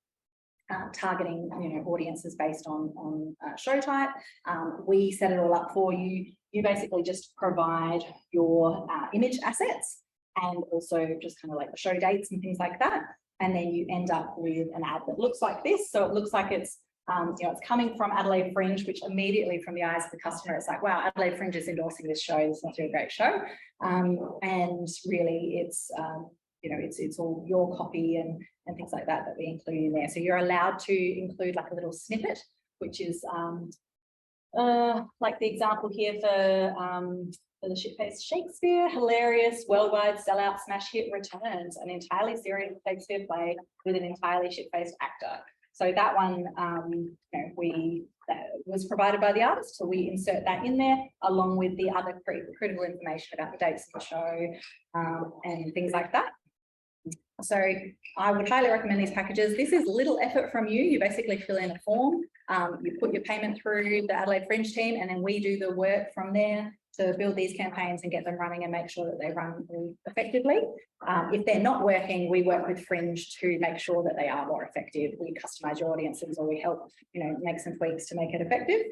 targeting, you know, audiences based on show type. We set it all up for you. You basically just provide your image assets and also just kind of like the show dates and things like that. And then you end up with an ad that looks like this. So it looks like it's, you know, it's coming from Adelaide Fringe, which immediately from the eyes of the customer, it's like, wow, Adelaide Fringe is endorsing this show. This must be a great show. And really it's, you know, it's all your copy and things like that we include in there. So you're allowed to include like a little snippet, which is like the example here for the Shitfaced Shakespeare, hilarious, worldwide sellout smash hit returns, an entirely serious Shakespeare play with an entirely shit-faced actor. So that one, you know, that was provided by the artist, so we insert that in there along with the other critical information about the dates of the show and things like that. So I would highly recommend these packages. This is little effort from you. You basically fill in a form, you put your payment through the Adelaide Fringe team, and then we do the work from there to build these campaigns and get them running and make sure that they run effectively. If they're not working, we work with Fringe to make sure that they are more effective. We customize your audiences, or we help, you know, make some tweaks to make it effective.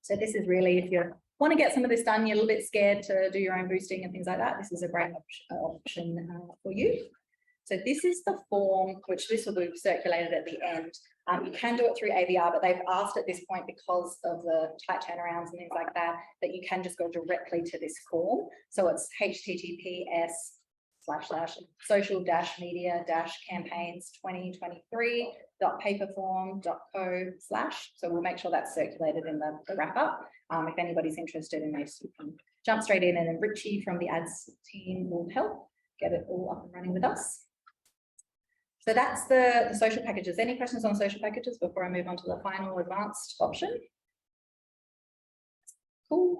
So this is really, if you want to get some of this done, you're a little bit scared to do your own boosting and things like that, this is a great option for you. So this is the form, which this will be circulated at the end. You can do it through AVR, but they've asked at this point, because of the tight turnarounds and things like that, that you can just go directly to this form. So it's https://social-media-campaigns2023.paperform.co/. So we'll make sure that's circulated in the wrap up. If anybody's interested in this, you can jump straight in, and then Richie from the ads team will help get it all up and running with us. So that's the social packages. Any questions on social packages before I move on to the final advanced option? Cool.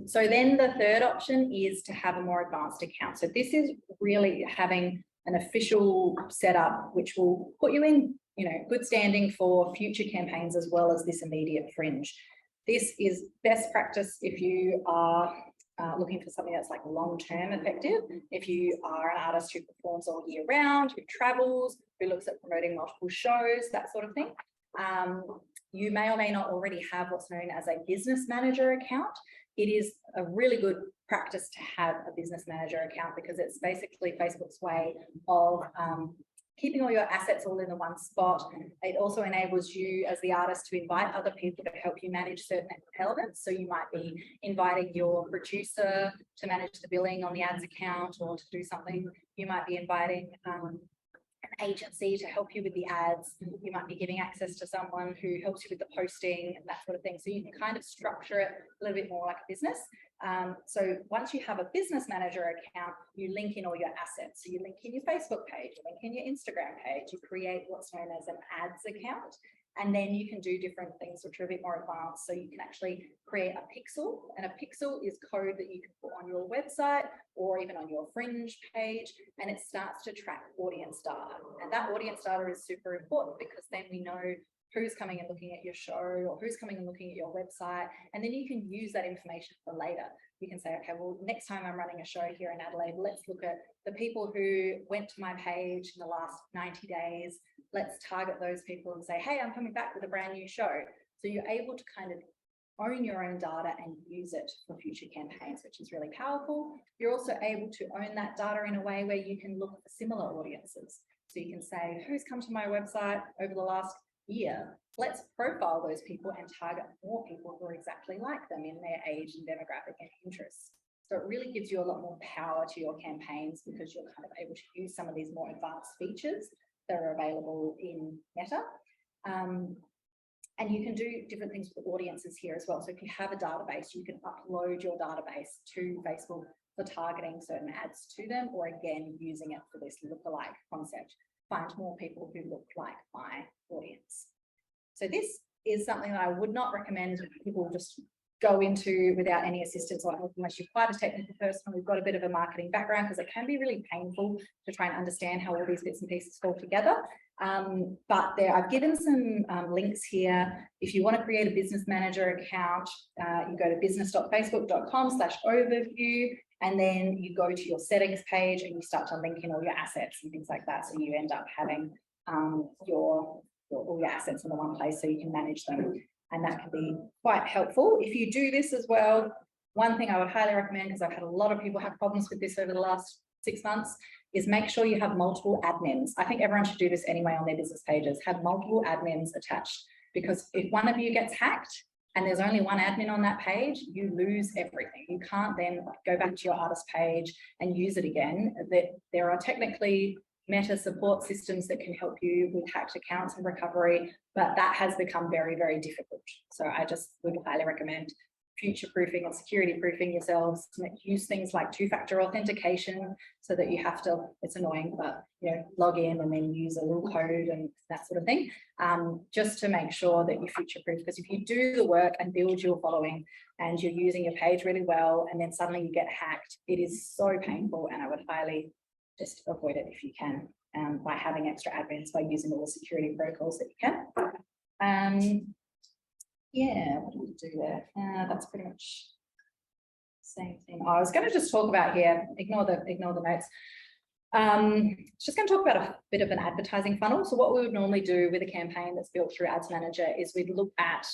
So then the third option is to have a more advanced account. So this is really having an official setup, which will put you in, you know, good standing for future campaigns as well as this immediate Fringe. This is best practice if you are looking for something that's like long-term effective. If you are an artist who performs all year round, who travels, who looks at promoting multiple shows, that sort of thing. You may or may not already have what's known as a business manager account. It is a really good practice to have a business manager account, because it's basically Facebook's way of keeping all your assets all in the one spot. It also enables you as the artist to invite other people to help you manage certain elements. So you might be inviting your producer to manage the billing on the ads account, or to do something. You might be inviting an agency to help you with the ads. You might be giving access to someone who helps you with the posting and that sort of thing. So you can kind of structure it a little bit more like a business. So once you have a business manager account, you link in all your assets. So you link in your Facebook page, you link in your Instagram page, you create what's known as an ads account. And then you can do different things which are a bit more advanced. So you can actually create a pixel, and a pixel is code that you can put on your website or even on your Fringe page, and it starts to track audience data. And that audience data is super important, because then we know who's coming and looking at your show, or who's coming and looking at your website. And then you can use that information for later. You can say, okay, well, next time I'm running a show here in Adelaide, let's look at the people who went to my page in the last 90 days. Let's target those people and say, hey, I'm coming back with a brand new show. So you're able to kind of own your own data and use it for future campaigns, which is really powerful. You're also able to own that data in a way where you can look for similar audiences. So you can say, who's come to my website over the last year? Let's profile those people and target more people who are exactly like them in their age and demographic and interests. So it really gives you a lot more power to your campaigns, because you're kind of able to use some of these more advanced features that are available in Meta. And you can do different things with audiences here as well. So if you have a database, you can upload your database to Facebook for targeting certain ads to them, or again, using it for this lookalike concept. Find more people who look like my audience. So this is something that I would not recommend people just go into without any assistance or help unless you're quite a technical person. We've got a bit of a marketing background because it can be really painful to try and understand how all these bits and pieces fall together. But I've given some links here. If you want to create a business manager account, you go to business.facebook.com/overview, and then you go to your settings page and you start to link in all your assets and things like that. So you end up having all your assets in the one place so you can manage them. And that can be quite helpful. If you do this as well, one thing I would highly recommend, because I've had a lot of people have problems with this over the last 6 months, is make sure you have multiple admins. I think everyone should do this anyway on their business pages, have multiple admins attached, because if one of you gets hacked and there's only one admin on that page, you lose everything. You can't then go back to your artist page and use it again. There are technically Meta support systems that can help you with hacked accounts and recovery, but that has become very, very difficult. So I just would highly recommend future-proofing and security-proofing yourselves. Use things like two-factor authentication so that you have to, it's annoying, but log in and then use a little code and that sort of thing, just to make sure that you're future-proof. Because if you do the work and build your following and you're using your page really well and then suddenly you get hacked, it is so painful, and I would highly just avoid it if you can, by having extra admins, by using all the security protocols that you can. Yeah, what do we do there? That's pretty much the same thing. I was going to just talk about here, ignore the notes. Just going to talk about a bit of an advertising funnel. So what we would normally do with a campaign that's built through Ads Manager is we'd look at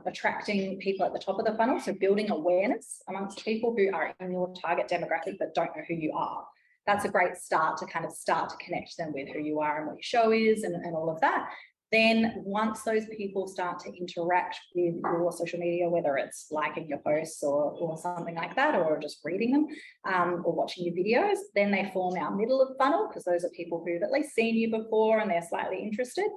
attracting people at the top of the funnel, so building awareness amongst people who are in your target demographic but don't know who you are. That's a great start to connect them with who you are and what your show is and all of that. Then once those people start to interact with your social media, whether it's liking your posts or something like that, or just reading them or watching your videos, then they form our middle of the funnel, because those are people who've at least seen you before and they're slightly interested.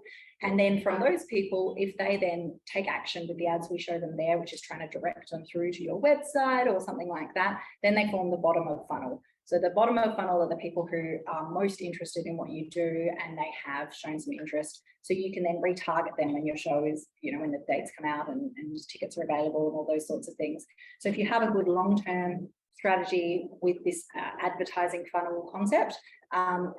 And then from those people, if they then take action with the ads we show them there, which is trying to direct them through to your website or something like that, then they form the bottom of the funnel. So the bottom of the funnel are the people who are most interested in what you do and they have shown some interest. So you can then retarget them when your show is, when the dates come out and tickets are available and all those sorts of things. So if you have a good long-term strategy with this advertising funnel concept,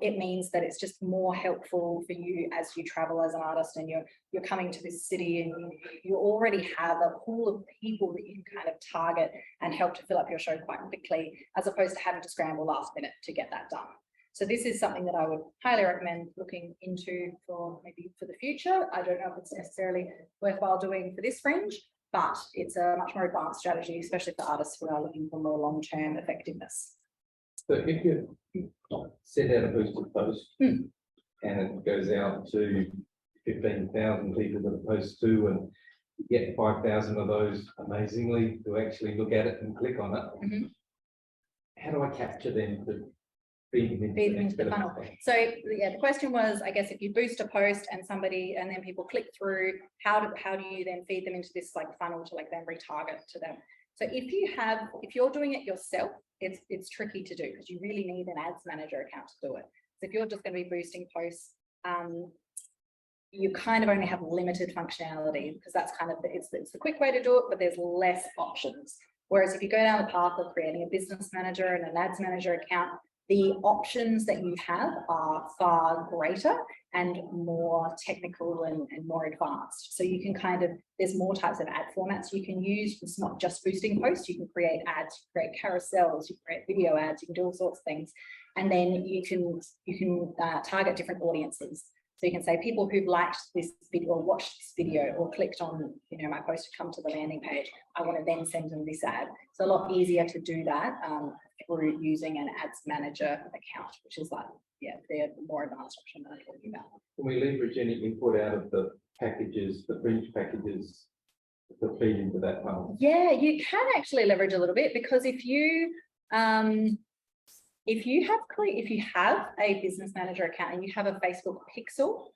it means that it's just more helpful for you as you travel as an artist and you're coming to this city and you already have a pool of people that you can kind of target and help to fill up your show quite quickly, as opposed to having to scramble last minute to get that done. So this is something that I would highly recommend looking into for maybe for the future. I don't know if it's necessarily worthwhile doing for this fringe, but it's a much more advanced strategy, especially for artists who are looking for more long-term effectiveness. So if you send out a boosted post and it goes out to 15,000 people that are post to, and you get 5,000 of those amazingly to actually look at it and click on it, how do I capture them to feed them into the funnel? So yeah, the question was, I guess, if you boost a post and then people click through, how do you then feed them into this funnel to then retarget to them? So if you're doing it yourself, it's tricky to do because you really need an Ads Manager account to do it. So if you're just going to be boosting posts, you kind of only have limited functionality, because that's kind of it's the quick way to do it, but there's less options. Whereas if you go down the path of creating a business manager and an Ads Manager account, the options that you have are far greater and more technical and more advanced. So you can there's more types of ad formats you can use. It's not just boosting posts. You can create ads, you can create carousels, you can create video ads, you can do all sorts of things. And then you can target different audiences. So you can say people who've liked this video or watched this video or clicked on, my post to come to the landing page, I want to then send them this ad. So a lot easier to do that through using an Ads Manager account, which is the more advanced option that I'm talking about. Can we leverage any input out of the packages, the fringe packages, to feed into that funnel? Yeah, you can actually leverage a little bit, because if you have a business manager account and you have a Facebook pixel,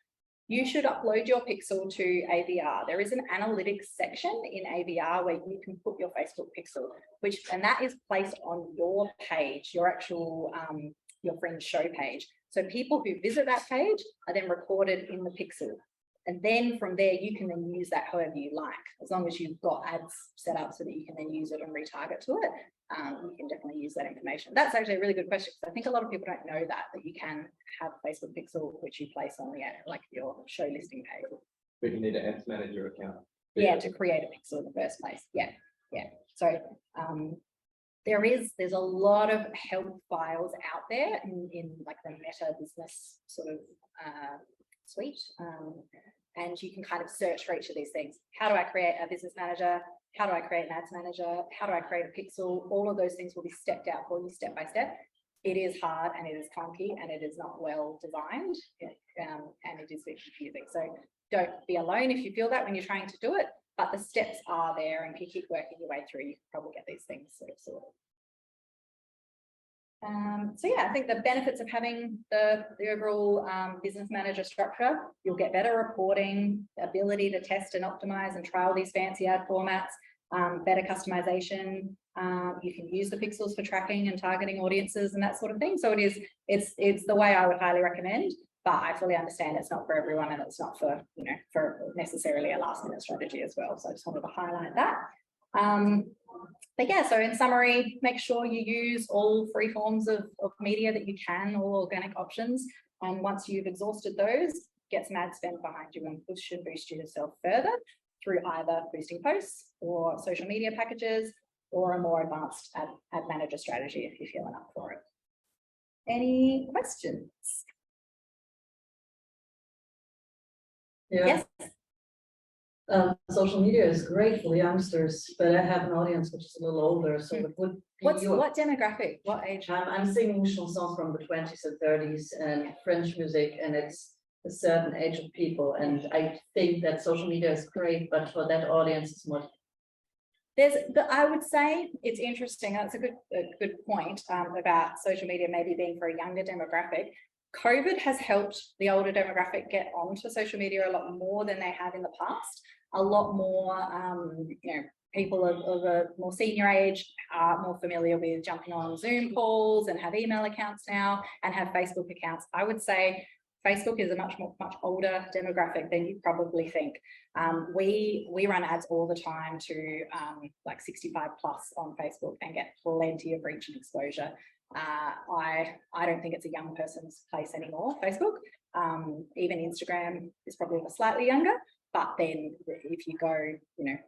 you should upload your pixel to AVR. There is an analytics section in AVR where you can put your Facebook pixel, and that is placed on your page, your actual your fringe show page. So people who visit that page are then recorded in the pixel. And then from there, you can then use that however you like, as long as you've got ads set up so that you can then use it and retarget to it. You can definitely use that information. That's actually a really good question, because I think a lot of people don't know that you can have Facebook pixel, which you place on the ad, like your show listing page. But you need an ads manager account. Yeah, to create a pixel in the first place. Yeah. So there's a lot of help files out there in like the Meta business sort of suite. And you can kind of search for each of these things. How do I create a business manager? How do I create an ads manager? How do I create a pixel? All of those things will be stepped out for you step by step. It is hard and it is clunky and it is not well designed, and it is a bit confusing. So don't be alone if you feel that when you're trying to do it, but the steps are there, and if you keep working your way through, you can probably get these things sort of sorted. So yeah, I think the benefits of having the overall business manager structure, you'll get better reporting, the ability to test and optimize and trial these fancy ad formats, better customization. You can use the pixels for tracking and targeting audiences and that sort of thing. So it's the way I would highly recommend, but I fully understand it's not for everyone, and it's not for, for necessarily a last minute strategy as well. So I just wanted to highlight that. But yeah, so in summary, make sure you use all free forms of media that you can, all organic options. And once you've exhausted those, get some ad spend behind you and push and boost yourself further through either boosting posts or social media packages, or a more advanced ad manager strategy if you're feeling up for it. Any questions? Yeah. Yes. Social media is great for youngsters, but I have an audience which is a little older, so it would be What demographic? What age? I'm singing chansons from the 20s and 30s and French music, and it's a certain age of people. And I think that social media is great, but for that audience, it's more. I would say it's interesting. That's a good point about social media maybe being for a younger demographic. COVID has helped the older demographic get onto social media a lot more than they have in the past. A lot more, people of a more senior age are more familiar with jumping on Zoom calls and have email accounts now and have Facebook accounts. I would say Facebook is a much older demographic than you probably think. We run ads all the time to like 65 plus on Facebook and get plenty of reach and exposure. I don't think it's a young person's place anymore, Facebook. Even Instagram is probably slightly younger, but then if you go,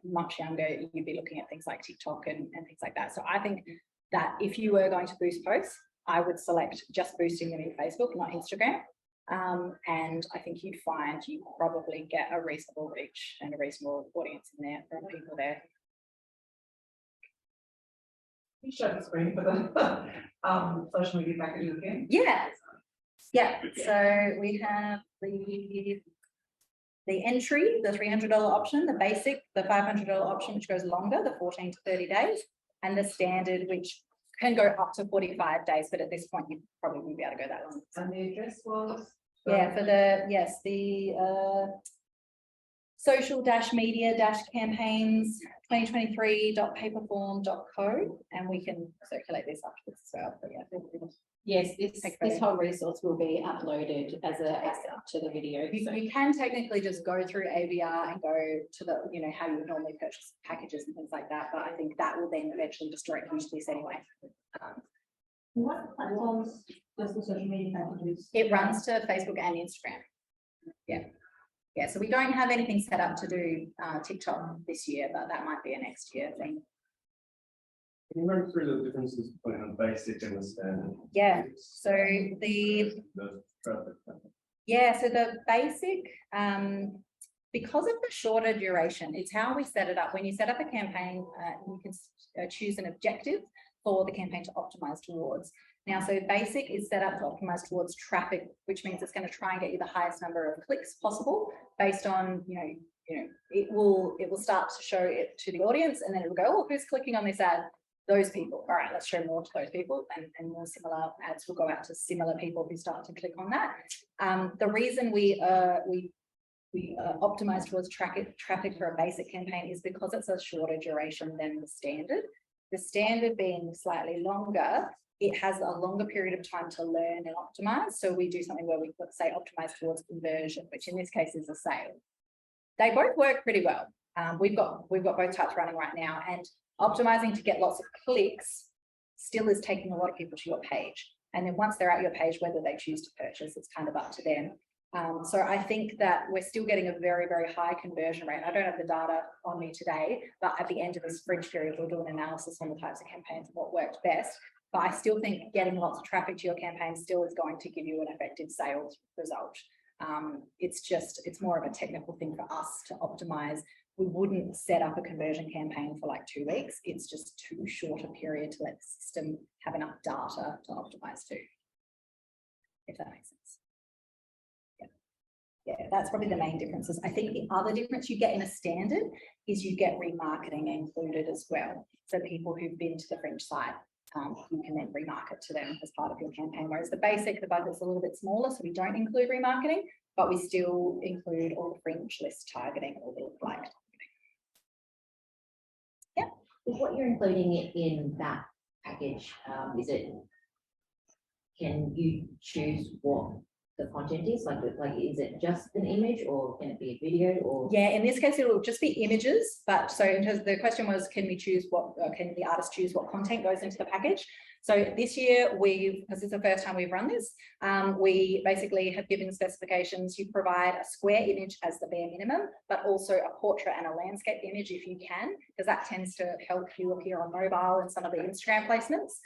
much younger, you'd be looking at things like TikTok and things like that. So I think that if you were going to boost posts, I would select just boosting them in Facebook, not Instagram. And I think you'd find you probably get a reasonable reach and a reasonable audience in there from people there. You showed the screen for the social media package again. Yeah. So we have the entry, the $300 option, the basic, the $500 option, which goes longer, the 14 to 30 days, and the standard, which can go up to 45 days, but at this point you probably wouldn't be able to go that long. And the address was? Yeah, for the social-media-campaigns 2023.paperform.co, and we can circulate this afterwards as well. But yeah, yes, this whole resource will be uploaded as to the video. You can technically just go through AVR and go to the, how you would normally purchase packages and things like that, but I think that will then eventually just direct you to this anyway. What platforms does the social media packages? It runs to Facebook and Instagram. Yeah, so we don't have anything set up to do TikTok this year, but that might be a next year thing. Can you run through the differences between the basic and the standard? Yeah, so the basic, because of the shorter duration, it's how we set it up. When you set up a campaign, you can choose an objective for the campaign to optimize towards. Now, so basic is set up to optimize towards traffic, which means it's going to try and get you the highest number of clicks possible based on, it will start to show it to the audience, and then it will go, oh, who's clicking on this ad? Those people. All right, let's show more to those people, and more similar ads will go out to similar people who start to click on that. The reason we optimize towards traffic for a basic campaign is because it's a shorter duration than the standard. The standard being slightly longer it has a longer period of time to learn and optimize. So we do something where we, let's say, optimize towards conversion, which in this case is a sale. They both work pretty well. We've got both types running right now, and optimizing to get lots of clicks still is taking a lot of people to your page. And then once they're at your page, whether they choose to purchase, it's kind of up to them. So I think that we're still getting a very, very high conversion rate. I don't have the data on me today, but at the end of this fringe period, we'll do an analysis on the types of campaigns and what worked best. But I still think getting lots of traffic to your campaign still is going to give you an effective sales result. It's more of a technical thing for us to optimize. We wouldn't set up a conversion campaign for like 2 weeks. It's just too short a period to let the system have enough data to optimize to, if that makes sense. Yeah, that's probably the main differences. I think the other difference you get in a standard is you get remarketing included as well. So people who've been to the fringe site, you can then remarket to them as part of your campaign. Whereas the basic, the budget's a little bit smaller, so we don't include remarketing, but we still include all the fringe list targeting, all the like targeting. Yeah. Is what you're including in that package, can you choose what the content is? Like, is it just an image, or can it be a video, or? Yeah, in this case, it will just be images. But so in terms of the question was, can we choose what, can the artist choose what content goes into the package? So this year because it's the first time we've run this, we basically have given specifications. You provide a square image as the bare minimum, but also a portrait and a landscape image if you can, because that tends to help you appear on mobile and some of the Instagram placements.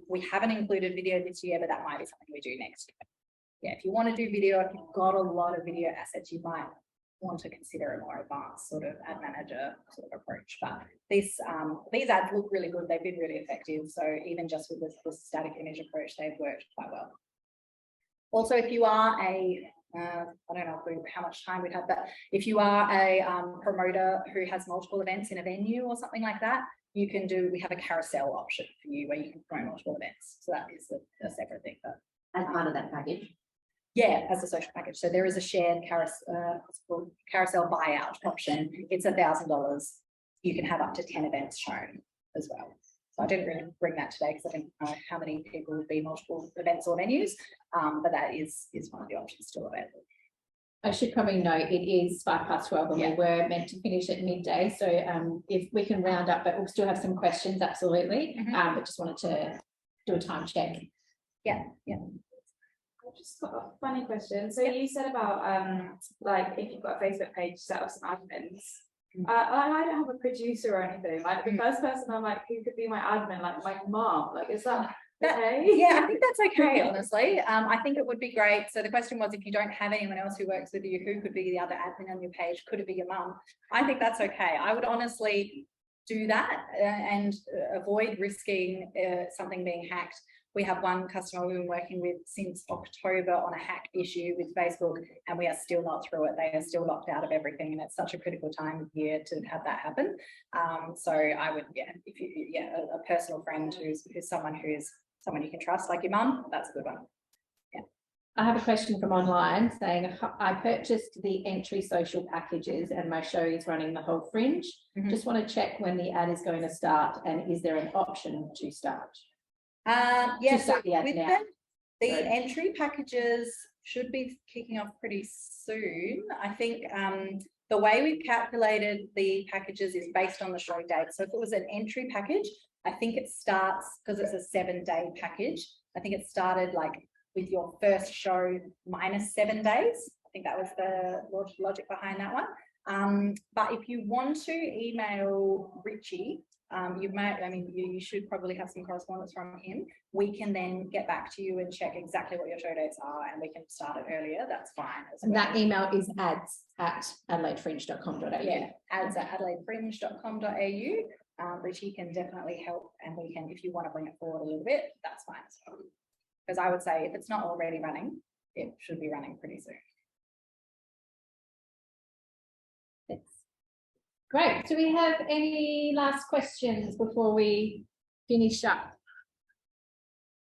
We haven't included video this year, but that might be something we do next year. Yeah, if you want to do video, if you've got a lot of video assets, you might want to consider a more advanced sort of ad manager sort of approach. But these ads look really good. They've been really effective. So even just with this static image approach, they've worked quite well. Also, if you are I don't know how much time we'd have, but if you are a promoter who has multiple events in a venue or something like that, we have a carousel option for you where you can promote multiple events. So that is a separate thing. But as part of that package? Yeah, as a social package. So there is a shared carousel buyout option. It's $1,000. You can have up to 10 events shown as well. So I didn't really bring that today because I didn't know how many people would be multiple events or venues, but that is one of the options still available. I should probably note it is 12:05 and we were meant to finish at midday. So if we can round up, but we'll still have some questions, absolutely. But just wanted to do a time check. Yeah. I've just got a funny question. So you said about like if you've got a Facebook page, set up some admins. I don't have a producer or anything. Like the first person I'm like, who could be my admin? Like my mom. Like, is that okay? Yeah, I think that's okay, honestly. I think it would be great. So the question was, if you don't have anyone else who works with you, who could be the other admin on your page? Could it be your mum? I think that's okay. I would honestly do that and avoid risking something being hacked. We have one customer we've been working with since October on a hack issue with Facebook, and we are still not through it. They are still locked out of everything, and it's such a critical time of year to have that happen. So I would, a personal friend who's someone you can trust, like your mum, that's a good one. Yeah. I have a question from online saying, I purchased the entry social packages and my show is running the whole fringe. Just want to check when the ad is going to start, and is there an option to start? So the entry packages should be kicking off pretty soon. I think the way we've calculated the packages is based on the show date. So if it was an entry package, I think it starts, because it's a 7-day package, I think it started like with your first show minus 7 days. I think that was the logic behind that one. But if you want to email Richie, you should probably have some correspondence from him. We can then get back to you and check exactly what your show dates are, and we can start it earlier. That's fine. And that email is ads@adelaidefringe.com.au. Yeah, ads@adelaidefringe.com.au. Richie can definitely help, and we can, if you want to bring it forward a little bit, that's fine as well. Because I would say if it's not already running, it should be running pretty soon. Great. Do we have any last questions before we finish up?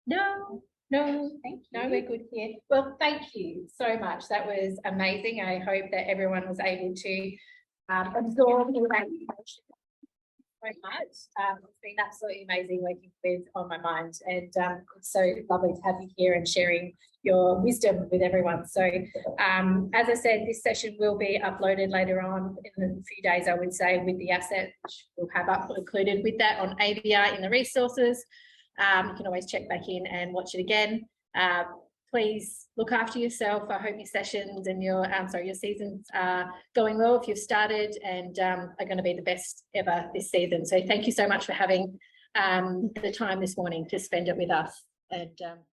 No, thank you. No, we're good here. Well, thank you so much. That was amazing. I hope that everyone was able to absorb the information. very much. It's been absolutely amazing working with On My Mind, and it's so lovely to have you here and sharing your wisdom with everyone. So as I said, this session will be uploaded later on in a few days, I would say, with the asset, which we'll have included with that on AVI in the resources. You can always check back in and watch it again. Please look after yourself. I hope your sessions and your seasons are going well if you've started, and are going to be the best ever this season. So thank you so much for having the time this morning to spend it with us. And